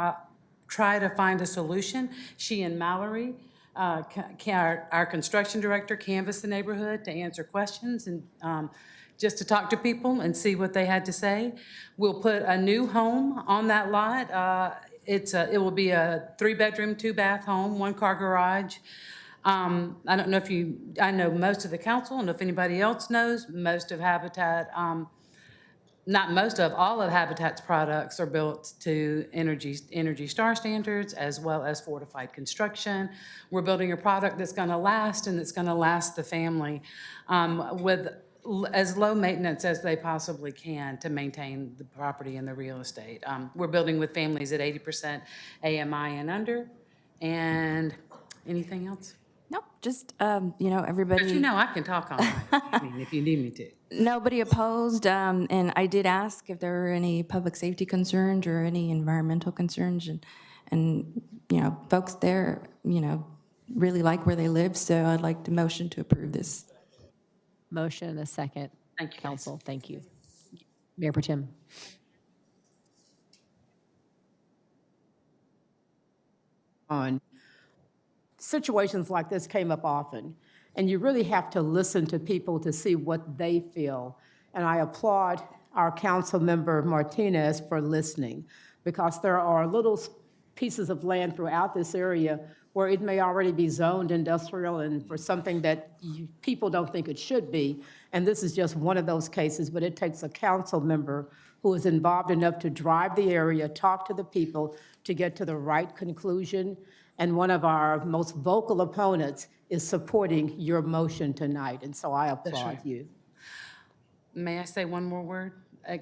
try to find a solution. She and Mallory, our construction director, canvassed the neighborhood to answer questions and just to talk to people and see what they had to say. We'll put a new home on that lot. It will be a 3-bedroom, 2-bath home, 1-car garage. I don't know if I know most of the council, and if anybody else knows, most of Habitat, all of Habitat's products are built to Energy Star standards as well as fortified construction. We're building a product that's gonna last and that's gonna last the family with as low maintenance as they possibly can to maintain the property and the real estate. We're building with families at 80% AMI and under. And anything else? Nope, just, everybody. But I can talk on that, if you need me to. Nobody opposed, and I did ask if there were any public safety concerns or any environmental concerns, and folks there, really like where they live, so I'd like to motion to approve this. Motion and a second. Thank you, Council. Thank you. Mayor Pro Tem. On situations like this came up often, and you really have to listen to people to see what they feel. And I applaud our council member Martinez for listening, because there are little pieces of land throughout this area where it may already be zoned industrial and for something that people don't think it should be. And this is just one of those cases, but it takes a council member who is involved enough to drive the area, talk to the people to get to the right conclusion. And one of our most vocal opponents is supporting your motion tonight. And so I applaud you. May I say one more word?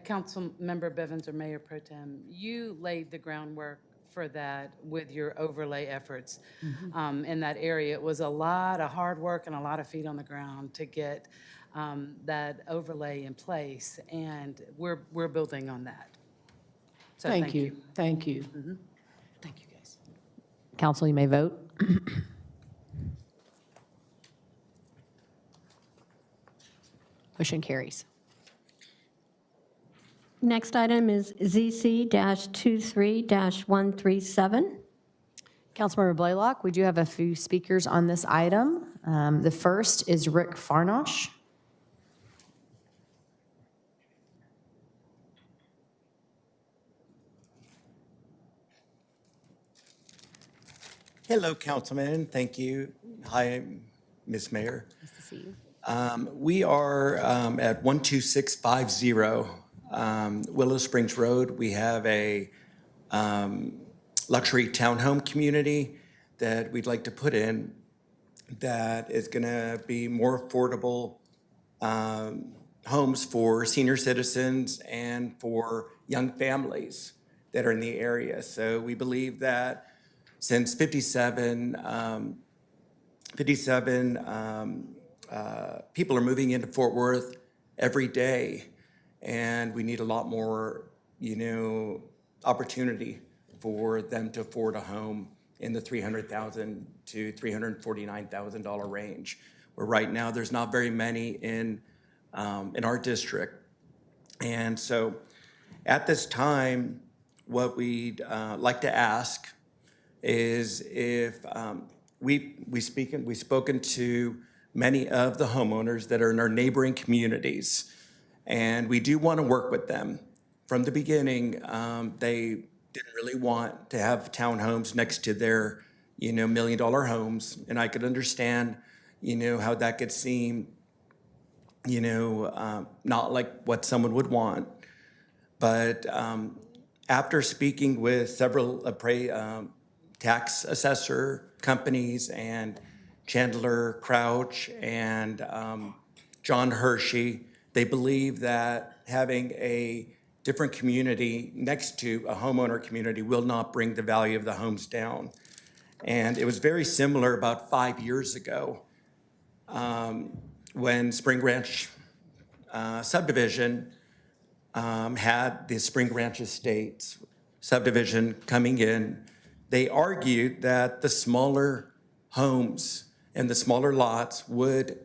Council Member Bivens or Mayor Pro Tem, you laid the groundwork for that with your overlay efforts in that area. It was a lot of hard work and a lot of feet on the ground to get that overlay in place, and we're building on that. So Thank you, thank you. Thank you, guys. Council, you may vote. Motion carries. Next item is ZC-23-137. Councilmember Blaylock, we do have a few speakers on this item. The first is Rick Farnosh. Hello, Councilman. Thank you. Hi, Ms. Mayor. Nice to see you. We are at 12650 Willow Springs Road. We have a luxury townhome community that we'd like to put in that is going to be more affordable homes for senior citizens and for young families that are in the area. So we believe that since 57 people are moving into Fort Worth every day, and we need a lot more, opportunity for them to afford a home in the $300,000 to $349,000 range. Where right now there's not very many in our district, and so at this time, what we'd like to ask is if we've spoken to many of the homeowners that are in our neighboring communities, and we do want to work with them. From the beginning, they didn't really want to have townhomes next to their, $1 million homes, and I could understand, how that could seem, not like what someone would want. But after speaking with several tax assessor companies and Chandler Crouch and John Hershey, they believe that having a different community next to a homeowner community will not bring the value of the homes down. And it was very similar about 5 years ago when Spring Ranch subdivision had the Spring Ranch Estates subdivision coming in. They argued that the smaller homes and the smaller lots would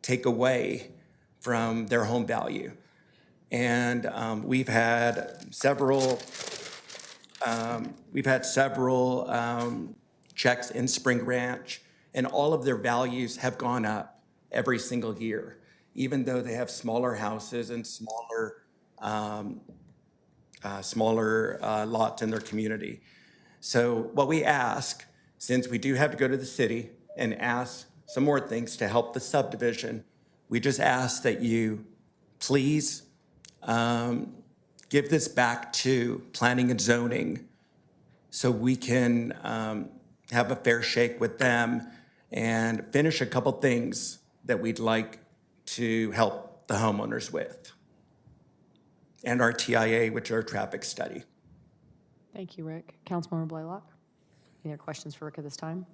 take away from their home value. And we've had several checks in Spring Ranch, and all of their values have gone up every single year, even though they have smaller houses and smaller lots in their community. So what we ask, since we do have to go to the city and ask some more things to help the subdivision, we just ask that you please give this back to planning and zoning so we can have a fair shake with them and finish a couple things that we'd like to help the homeowners with. And our TIA, which are traffic study. Thank you, Rick. Councilmember Blaylock. Any other questions for Rick at this time?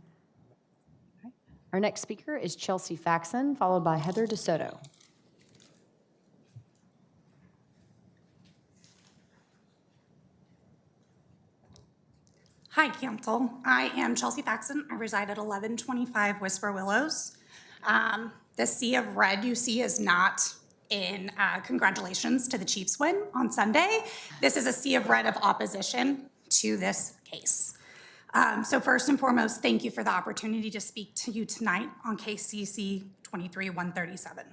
Okay. Our next speaker is Chelsea Faxon, followed by Heather DeSoto. Hi, Council. I am Chelsea Faxon. I reside at 1125 Whisper Willows. The sea of red you see is not in congratulations to the Chiefs win on Sunday. This is a sea of red of opposition to this case. So first and foremost, thank you for the opportunity to speak to you tonight on case CC 23-137.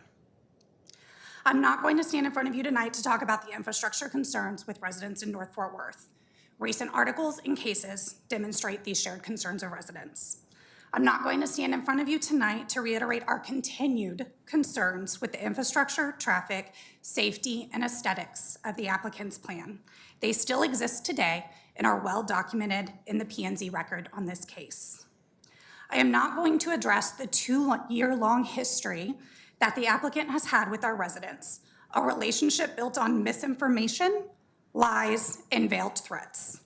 I'm not going to stand in front of you tonight to talk about the infrastructure concerns with residents in North Fort Worth. Recent articles and cases demonstrate these shared concerns of residents. I'm not going to stand in front of you tonight to reiterate our continued concerns with the infrastructure, traffic, safety, and aesthetics of the applicant's plan. They still exist today and are well documented in the P&Z record on this case. I am not going to address the 2-year-long history that the applicant has had with our residents, a relationship built on misinformation, lies, and veiled threats.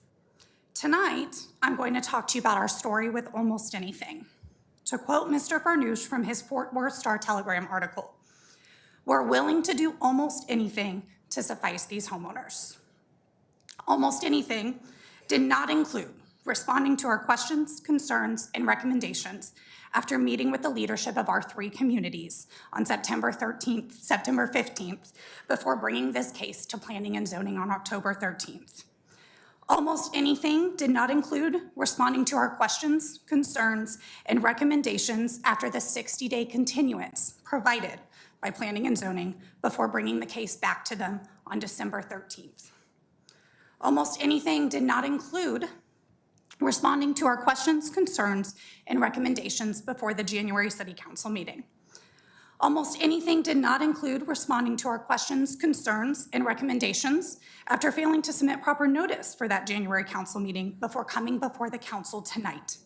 Tonight, I'm going to talk to you about our story with almost anything. To quote Mr. Farnoosh from his Fort Worth Star-Telegram article, "We're willing to do almost anything to suffice these homeowners." Almost anything did not include responding to our questions, concerns, and recommendations after meeting with the leadership of our 3 communities on September 13th, September 15th, before bringing this case to Planning and Zoning on October 13th. Almost anything did not include responding to our questions, concerns, and recommendations after the 60-day continuance provided by Planning and Zoning before bringing the case back to them on December 13th. Almost anything did not include responding to our questions, concerns, and recommendations before the January City Council meeting. Almost anything did not include responding to our questions, concerns, and recommendations after failing to submit proper notice for that January council meeting before coming before the council tonight.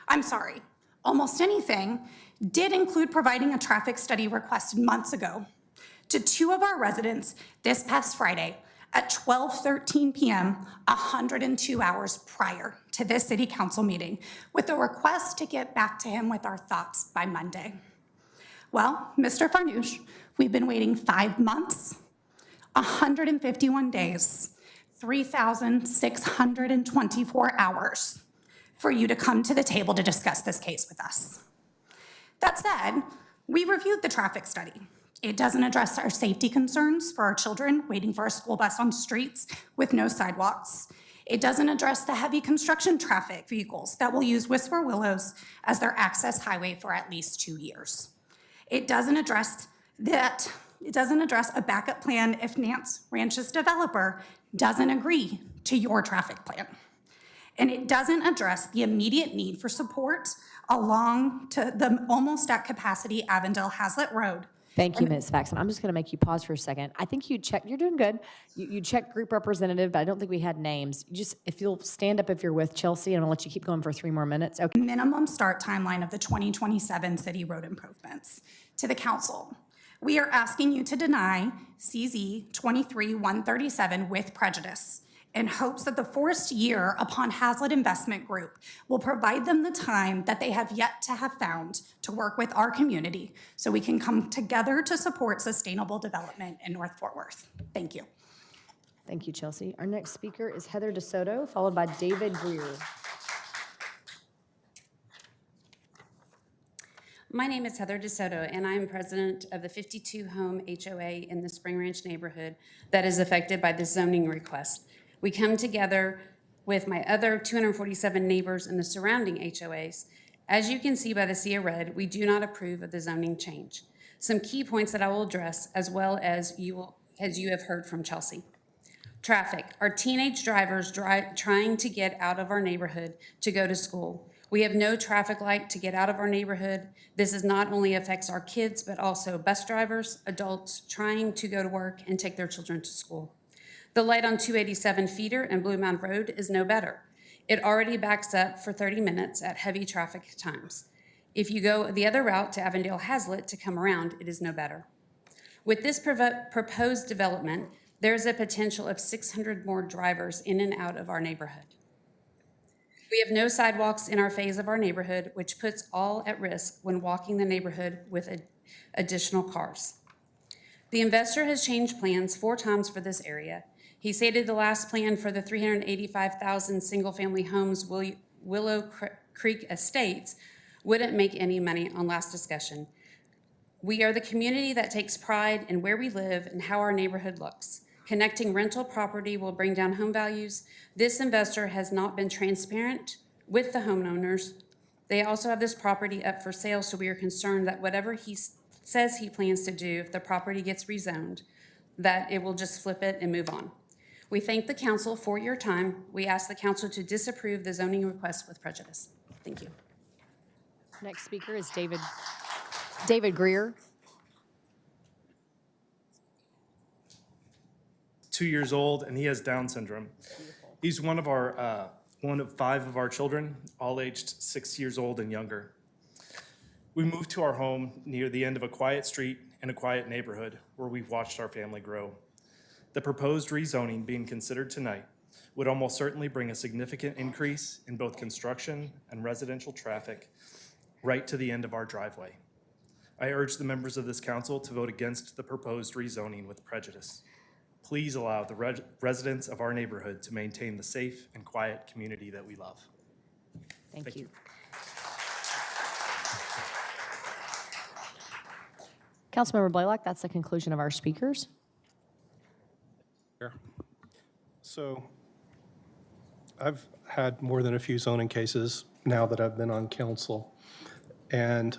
I'm sorry, almost anything did include providing a traffic study requested months ago to 2 of our residents this past Friday at 12:13 p.m., 102 hours prior to this city council meeting, with a request to get back to him with our thoughts by Monday. Well, Mr. Farnoosh, we've been waiting 5 months, 151 days, 3,624 hours for you to come to the table to discuss this case with us. That said, we reviewed the traffic study. It doesn't address our safety concerns for our children waiting for a school bus on streets with no sidewalks. It doesn't address the heavy construction traffic vehicles that will use Whisper Willows as their access highway for at least 2 years. It doesn't address that. It doesn't address a backup plan if Nance Ranch's developer doesn't agree to your traffic plan. And it doesn't address the immediate need for support along to the almost at capacity Avondale Hazlitt Road. Thank you, Ms. Faxon. I'm just going to make you pause for a second. I think you checked, you're doing good. You checked group representative, but I don't think we had names. You just, if you'll stand up if you're with Chelsea, and I'm going to let you keep going for 3 more minutes. Okay. Minimum start timeline of the 2027 city road improvements. To the council, we are asking you to deny CZ 23-137 with prejudice in hopes that the first year upon Hazlitt Investment Group will provide them the time that they have yet to have found to work with our community so we can come together to support sustainable development in North Fort Worth. Thank you. Thank you, Chelsea. Our next speaker is Heather DeSoto, followed by David Greer. My name is Heather DeSoto, and I'm president of the 52-home HOA in the Spring Ranch neighborhood that is affected by the zoning request. We come together with my other 247 neighbors in the surrounding HOAs. As you can see by the sea of red, we do not approve of the zoning change. Some key points that I will address, as well as you have heard from Chelsea. Traffic. Our teenage drivers trying to get out of our neighborhood to go to school. We have no traffic light to get out of our neighborhood. This is not only affects our kids, but also bus drivers, adults trying to go to work and take their children to school. The light on 287 Feeder and Blue Mound Road is no better. It already backs up for 30 minutes at heavy traffic times. If you go the other route to Avondale Hazlitt to come around, it is no better. With this proposed development, there is a potential of 600 more drivers in and out of our neighborhood. We have no sidewalks in our phase of our neighborhood, which puts all at risk when walking the neighborhood with additional cars. The investor has changed plans 4 times for this area. He stated the last plan for the 385,000 single-family homes Willow Creek Estates wouldn't make any money on last discussion. We are the community that takes pride in where we live and how our neighborhood looks. Connecting rental property will bring down home values. This investor has not been transparent with the homeowners. They also have this property up for sale, so we are concerned that whatever he says he plans to do, if the property gets rezoned, that it will just flip it and move on. We thank the council for your time. We ask the council to disapprove the zoning request with prejudice. Thank you. Next speaker is David Greer. 2 years old, and he has Down syndrome. He's one of 5 of our children, all aged 6 years old and younger. We moved to our home near the end of a quiet street in a quiet neighborhood where we've watched our family grow. The proposed rezoning being considered tonight would almost certainly bring a significant increase in both construction and residential traffic right to the end of our driveway. I urge the members of this council to vote against the proposed rezoning with prejudice. Please allow the residents of our neighborhood to maintain the safe and quiet community that we love. Thank you. Councilmember Blaylock, that's the conclusion of our speakers. So I've had more than a few zoning cases now that I've been on council, and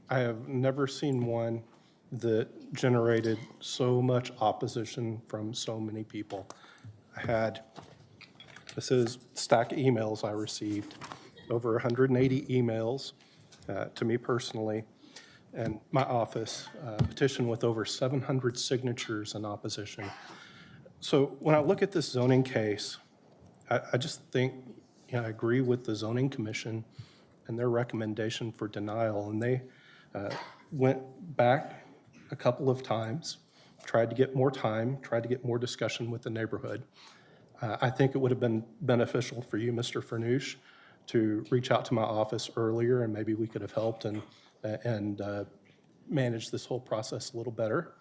I have never seen one that generated so much opposition from so many people. This is a stack of emails I received, over 180 emails to me personally, and my office, a petition with over 700 signatures in opposition. So when I look at this zoning case, I just think, I agree with the zoning commission and their recommendation for denial. And they went back a couple of times, tried to get more time, tried to get more discussion with the neighborhood. I think it would have been beneficial for you, Mr. Farnoosh, to reach out to my office earlier, and maybe we could have helped and managed this whole process a little better.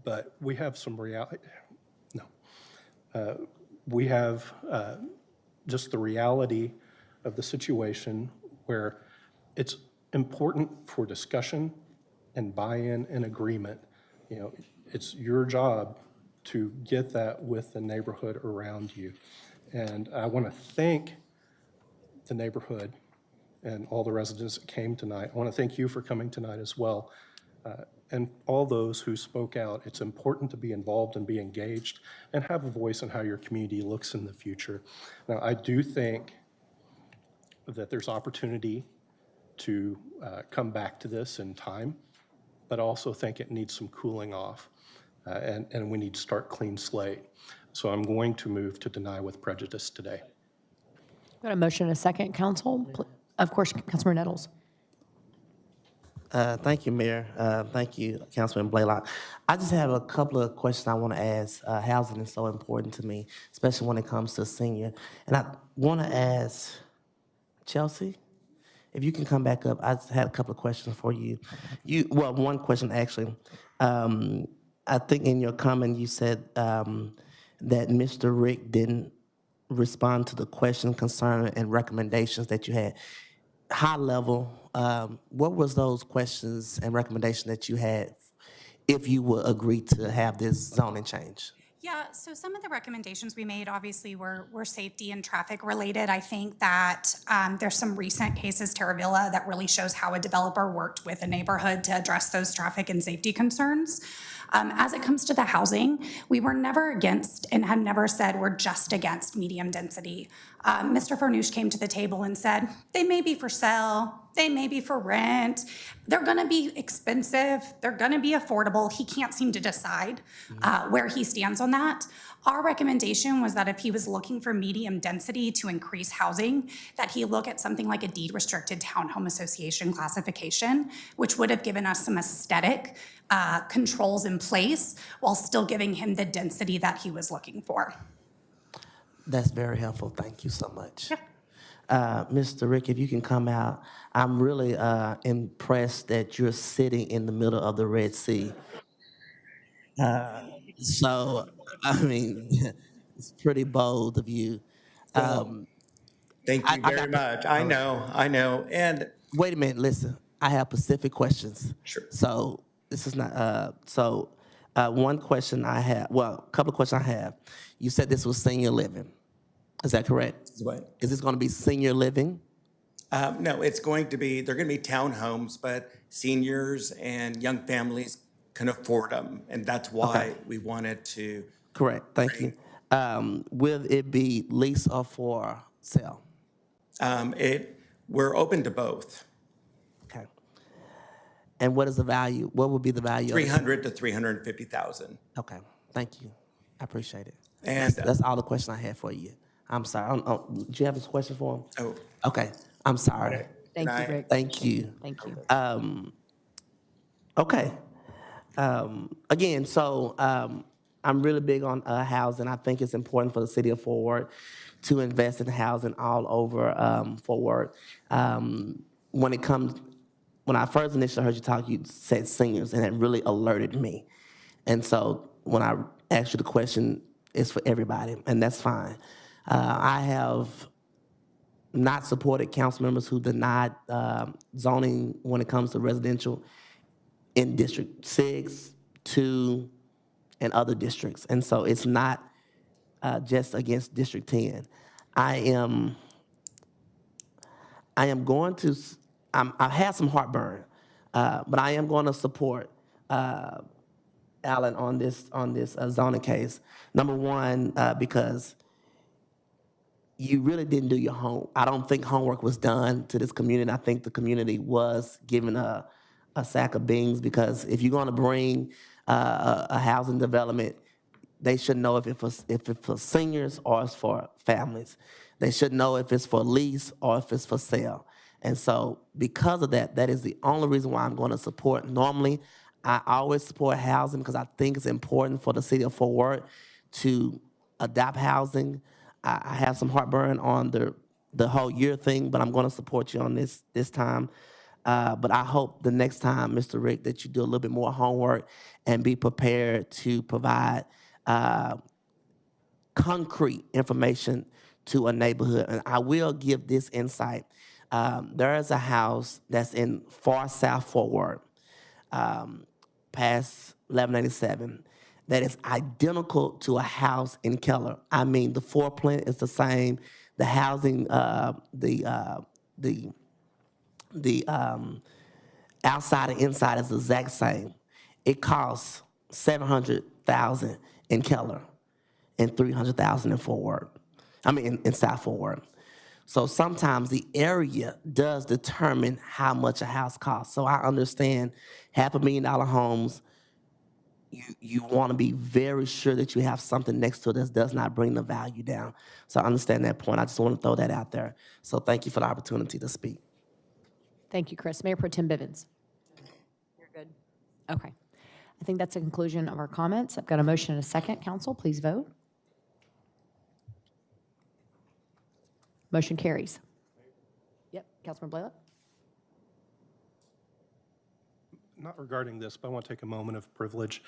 But we have some reality. We have just the reality of the situation where it's important for discussion and buy-in and agreement. It's your job to get that with the neighborhood around you. And I want to thank the neighborhood and all the residents that came tonight. I want to thank you for coming tonight as well. And all those who spoke out. It's important to be involved and be engaged and have a voice in how your community looks in the future. Now, I do think that there's opportunity to come back to this in time, but also think it needs some cooling off, and we need to start clean slate. So I'm going to move to deny with prejudice today. Got a motion and a second, council? Of course, Councilmember Nettles. Thank you, Mayor. Thank you, Councilman Blaylock. I just have a couple of questions I want to ask. Housing is so important to me, especially when it comes to senior. And I want to ask Chelsea, if you can come back up. I just had a couple of questions for you. Well, one question actually. I think in your comment you said that Mr. Rick didn't respond to the question, concern, and recommendations that you had. High level, what was those questions and recommendations that you had if you would agree to have this zoning change? Yeah, so some of the recommendations we made obviously were safety and traffic related. I think that there's some recent cases, Terravilla, that really shows how a developer worked with a neighborhood to address those traffic and safety concerns. As it comes to the housing, we were never against and have never said we're just against medium density. Mr. Farnoosh came to the table and said, they may be for sale, they may be for rent, they're gonna be expensive, they're gonna be affordable. He can't seem to decide where he stands on that. Our recommendation was that if he was looking for medium density to increase housing, that he look at something like a deed restricted townhome association classification, which would have given us some aesthetic controls in place while still giving him the density that he was looking for. That's very helpful. Thank you so much. Mr. Rick, if you can come out, I'm really impressed that you're sitting in the middle of the Red Sea. So, I mean, it's pretty bold of you. Thank you very much. I know. And wait a minute, listen. I have specific questions. Sure. So this is not, one question I have, well, a couple of questions I have. You said this was senior living. Is that correct? What? Is this going to be senior living? No, they're going to be townhomes, but seniors and young families can afford them. And that's why we wanted to. Correct. Thank you. Will it be lease or for sale? We're open to both. Okay. And what is the value? What would be the value? $300,000 to $350,000. Okay. Thank you. I appreciate it. And that's all the question I had for you. I'm sorry. Do you have a question for him? Oh. Okay. I'm sorry. Thank you, Rick. Thank you. Thank you. Okay. Again, so I'm really big on housing. I think it's important for the city of Fort Worth to invest in housing all over Fort Worth. When I first initially heard you talk, you said seniors, and it really alerted me. And so when I asked you the question, it's for everybody, and that's fine. I have not supported council members who denied zoning when it comes to residential in District 6, 2, and other districts. And so it's not just against District 10. I am going to, I've had some heartburn, but I am going to support Alan on this zoning case. Number one, because you really didn't do your I don't think homework was done to this community. I think the community was given a sack of beans, because if you're going to bring a housing development, they should know if it's for seniors or it's for families. They should know if it's for lease or if it's for sale. And so because of that, that is the only reason why I'm going to support. Normally, I always support housing because I think it's important for the city of Fort Worth to adopt housing. I have some heartburn on the whole year thing, but I'm going to support you on this time. But I hope the next time, Mr. Rick, that you do a little bit more homework and be prepared to provide concrete information to a neighborhood. And I will give this insight. There is a house that's in far south Fort Worth, past 1187, that is identical to a house in Keller. I mean, the floor plan is the same. The housing, the outside and inside is the exact same. It costs $700,000 in Keller and $300,000 in Fort Worth. I mean, in South Fort Worth. So sometimes the area does determine how much a house costs. So I understand $500,000 homes, you want to be very sure that you have something next to it that does not bring the value down. So I understand that point. I just want to throw that out there. So thank you for the opportunity to speak. Thank you, Chris. Mayor Pro Tem Bivens. You're good. Okay. I think that's the conclusion of our comments. I've got a motion and a second. Council, please vote. Motion carries. Yep, Councilman Blaylock. Not regarding this, but I want to take a moment of privilege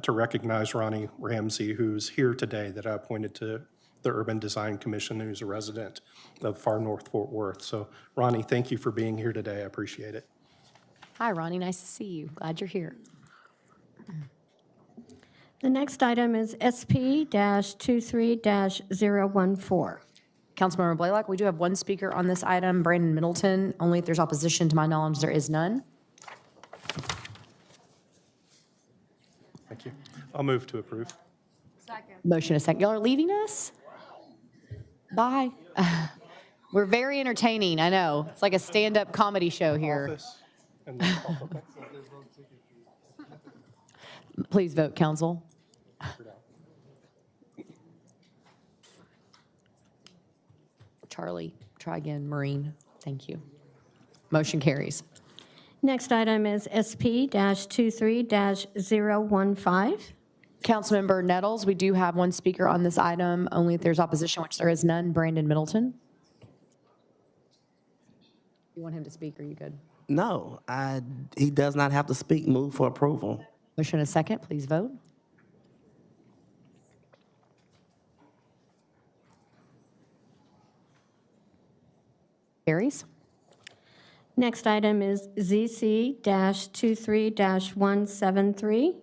to recognize Ronnie Ramsey, who's here today, that I appointed to the Urban Design Commission, who's a resident of far north Fort Worth. So Ronnie, thank you for being here today. I appreciate it. Hi, Ronnie. Nice to see you. Glad you're here. The next item is SP-23-014. Councilmember Blaylock, we do have one speaker on this item, Brandon Middleton. Only if there's opposition, to my knowledge, there is none. Thank you. I'll move to approve. Motion is second. Y'all are leaving us? Bye. We're very entertaining, I know. It's like a stand-up comedy show here. Office and then- Please vote, council. Charlie, try again. Maureen, thank you. Motion carries. Next item is SP-23-015. Councilmember Nettles, we do have one speaker on this item, only if there's opposition, which there is none. Brandon Middleton. You want him to speak, or are you good? No, he does not have to speak. Move for approval. Motion and a second, please vote. Carries. Next item is ZC-23-173.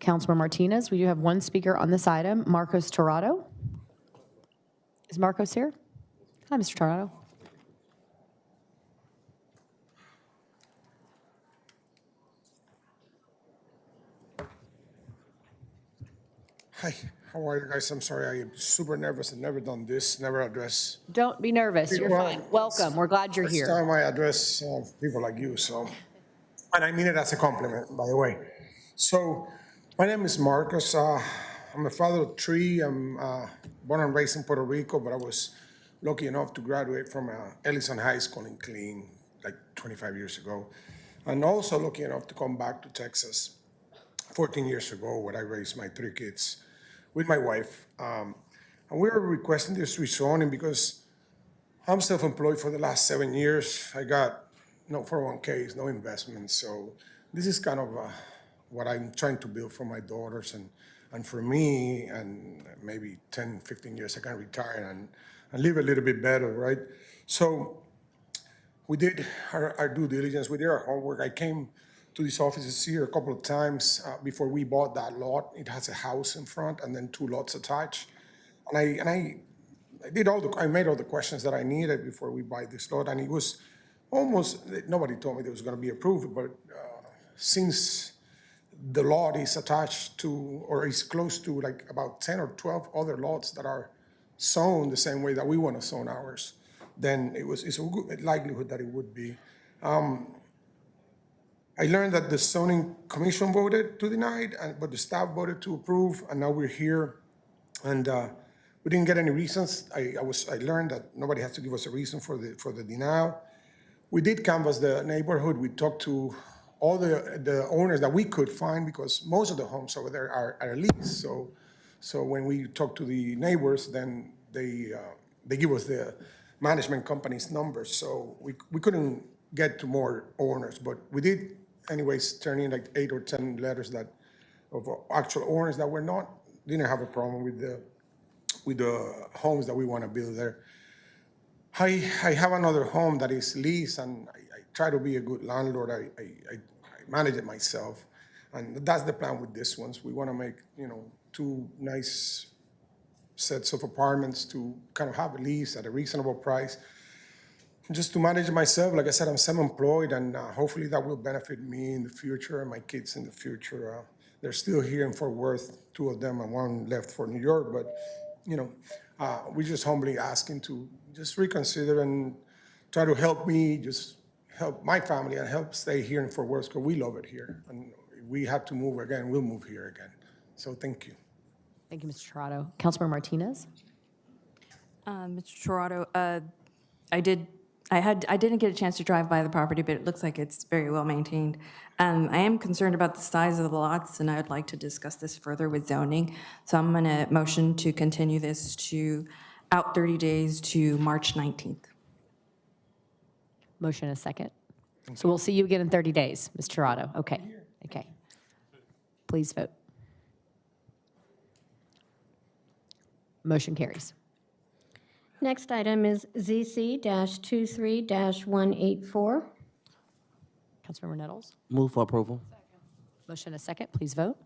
Councilor Martinez, we do have one speaker on this item, Marcos Torado. Is Marcos here? Hi, Mr. Torado. Hi, how are you guys? I'm sorry, I'm super nervous. I've never done this, never addressed. Don't be nervous, you're Well, fine. Welcome, we're glad you're First here. time I address people like you, so, and I mean it as a compliment, by the way. So, my name is Marcos. I'm a father of three. I'm born and raised in Puerto Rico, but I was lucky enough to graduate from Ellison High School in Killeen like 25 years ago. And also lucky enough to come back to Texas 14 years ago, where I raised my three kids with my wife. And we were requesting this rezoning because I'm self-employed for the last 7 years. I got no 401ks, no investments. So this is kind of what I'm trying to build for my daughters and for me, and maybe 10, 15 years I can retire and live a little bit better, right? So we did our due diligence, we did our homework. I came to this office here a couple of times before we bought that lot. It has a house in front and then 2 lots attached. And I made all the questions that I needed before we buy this lot, and it was almost, nobody told me it was gonna be approved, but since the lot is attached to, or is close to like about 10 or 12 other lots that are zoned the same way that we wanna zone ours, then it's a good likelihood that it would be. I learned that the zoning commission voted to deny it, but the staff voted to approve, and now we're here. And we didn't get any reasons. I learned that nobody has to give us a reason for the denial. We did canvass the neighborhood. We talked to all the owners that we could find, because most of the homes over there are leased. So when we talk to the neighbors, then they give us the management company's numbers. So we couldn't get to more owners, but we did anyways turn in like 8 or 10 letters of actual owners that didn't have a problem with the homes that we want to build there. I have another home that is leased, and I try to be a good landlord. I manage it myself, and that's the plan with this ones. We want to make 2 nice sets of apartments to kind of have a lease at a reasonable price, just to manage it myself. Like I said, I'm self-employed, and hopefully that will benefit me in the future and my kids in the future. They're still here in Fort Worth, 2 of them, and 1 left for New York, but we're just humbly asking to just reconsider and try to help me, just help my family and help stay here in Fort Worth, because we love it here. And if we have to move again, we'll move here again. So thank you. Thank you, Mr. Torado. Councilmember Martinez? Mr. Torado, I didn't get a chance to drive by the property, but it looks like it's very well maintained. I am concerned about the size of the lots, and I would like to discuss this further with zoning. So I'm going to motion to continue this to out 30 days to March 19th. Motion and a second. So we'll see you again in 30 days, Mr. Torado. Okay. Please vote. Motion carries. Next item is ZC-23-184. Councilmember Nettles? Move for approval. Motion and a second. Please vote.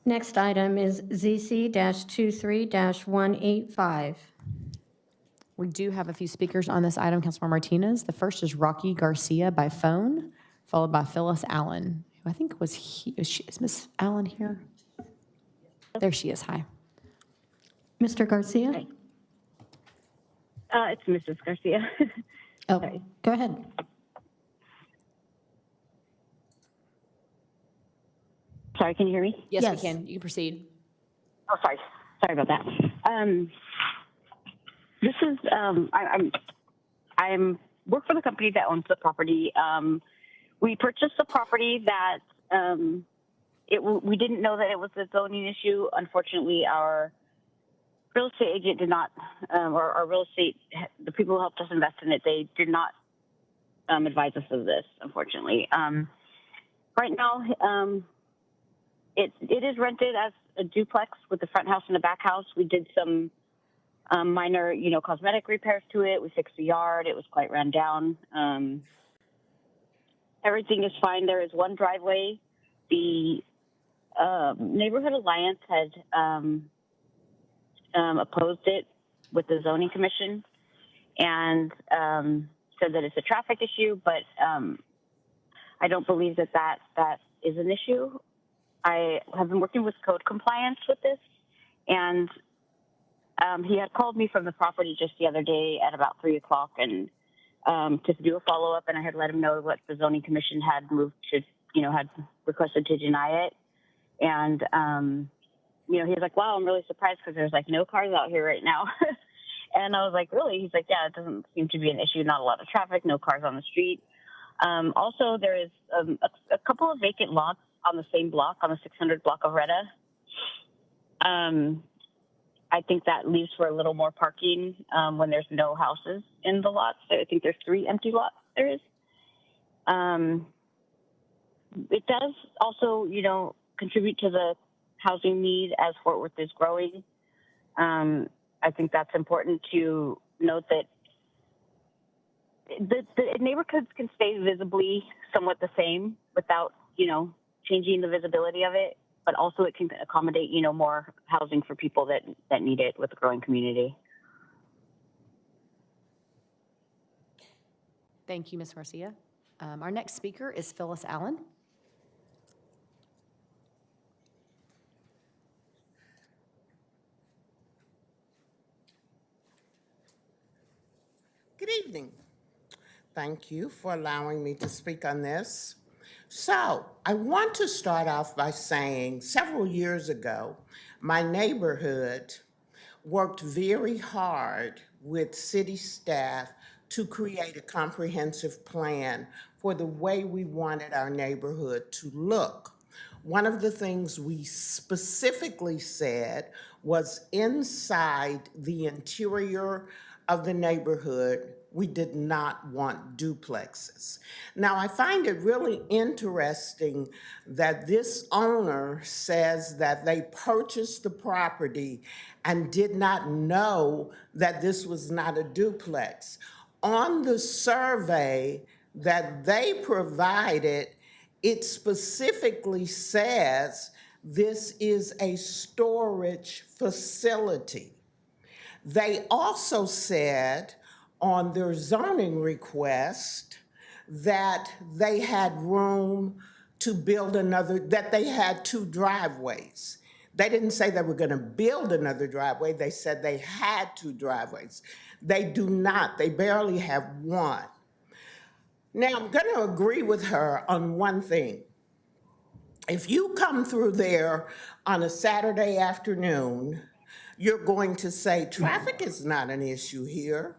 Next item is ZC-23-185. We do have a few speakers on this item, Councilmember Martinez. The first is Rocky Garcia by phone, followed by Phyllis Allen, who I think is Miss Allen here? There she is. Hi. Mr. Garcia? It's Mrs. Garcia. Oh, go ahead. Sorry, can you hear me? Yes, we can. You can proceed. Oh, sorry. Sorry about that. This is, I'm work for the company that owns the property. We purchased the property that, we didn't know that it was a zoning issue. Unfortunately, our real estate agent did not, or our real estate, the people who helped us invest in it, they did not advise us of this, unfortunately. Right now, it is rented as a duplex with the front house and the back house. We did some minor, cosmetic repairs to it. We fixed the yard. It was quite run down. Everything is fine. There is one driveway. The Neighborhood Alliance had opposed it with the zoning commission and said that it's a traffic issue, but I don't believe that is an issue. I have been working with code compliance with this, and he had called me from the property just the other day at about 3 o'clock and to do a follow-up, and I had let him know what the zoning commission had moved to, had requested to deny it. And, he was like, wow, I'm really surprised because there's like no cars out here right now. And I was like, really? He's like, yeah, it doesn't seem to be an issue. Not a lot of traffic, no cars on the street. Also, there is a couple of vacant lots on the same block, on the 600 block of Retta. I think that leaves for a little more parking when there's no houses in the lots. So I think there's 3 empty lots there is. It does also, contribute to the housing need as Fort Worth is growing. I think that's important to note that the neighborhoods can stay visibly somewhat the same without, changing the visibility of it, but also it can accommodate, more housing for people that need it with a growing community. Thank you, Ms. Garcia. Our next speaker is Phyllis Allen. Good evening. Thank you for allowing me to speak on this. So, I want to start off by saying several years ago, my neighborhood worked very hard with city staff to create a comprehensive plan for the way we wanted our neighborhood to look. One of the things we specifically said was inside the interior of the neighborhood, we did not want duplexes. Now, I find it really interesting that this owner says that they purchased the property and did not know that this was not a duplex. On the survey that they provided, it specifically says this is a storage facility. They also said on their zoning request that they had room to build another, that they had 2 driveways. They didn't say they were going to build another driveway. They said they had 2 driveways. They do not. They barely have 1. Now, I'm going to agree with her on one thing. If you come through there on a Saturday afternoon, you're going to say, traffic is not an issue here,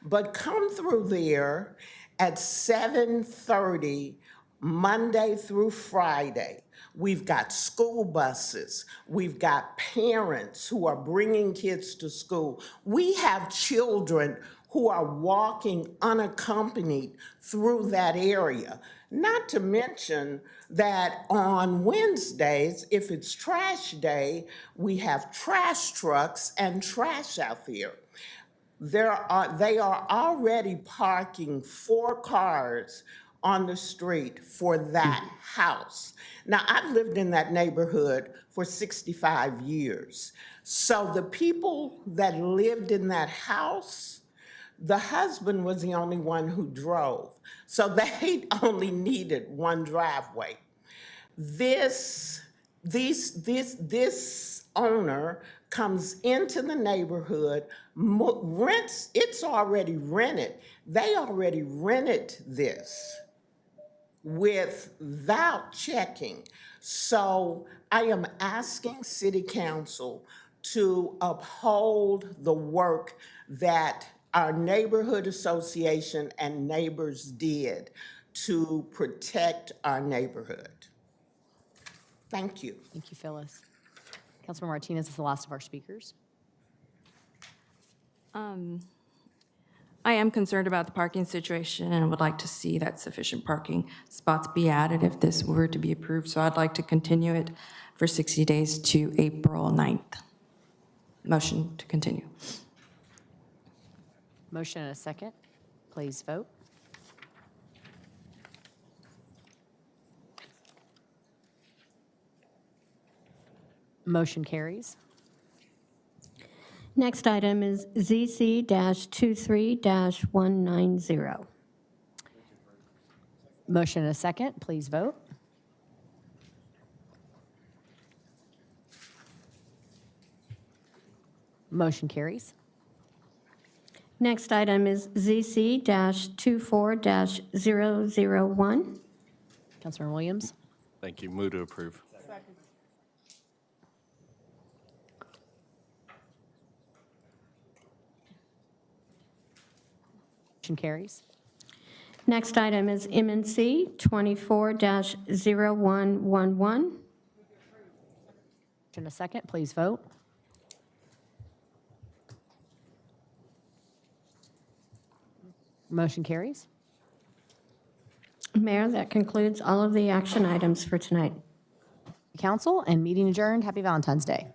but come through there at 7:30, Monday through Friday. We've got school buses. We've got parents who are bringing kids to school. We have children who are walking unaccompanied through that area. Not to mention that on Wednesdays, if it's trash day, we have trash trucks and trash out there. They are already parking 4 cars on the street for that house. Now, I've lived in that neighborhood for 65 years. So the people that lived in that house, the husband was the only one who drove. So they only needed 1 driveway. This owner comes into the neighborhood, rents, it's already rented. They already rented this without checking. So I am asking City Council to uphold the work that our neighborhood association and neighbors did to protect our neighborhood. Thank you. Thank you, Phyllis. Councilmember Martinez is the last of our speakers. I am concerned about the parking situation and would like to see that sufficient parking spots be added if this were to be approved. So I'd like to continue it for 60 days to April 9th. Motion to continue. Motion and a second. Please vote. Motion carries. Next item is ZC-23-190. Motion and a second. Please vote. Motion carries. Next item is ZC-24-001. Councilmember Williams. Thank you. Move to approve. Motion carries. Next item is MNC 24-0111. Motion and a second. Please vote. Motion carries. Mayor, that concludes all of the action items for tonight. Council, and meeting adjourned. Happy Valentine's Day.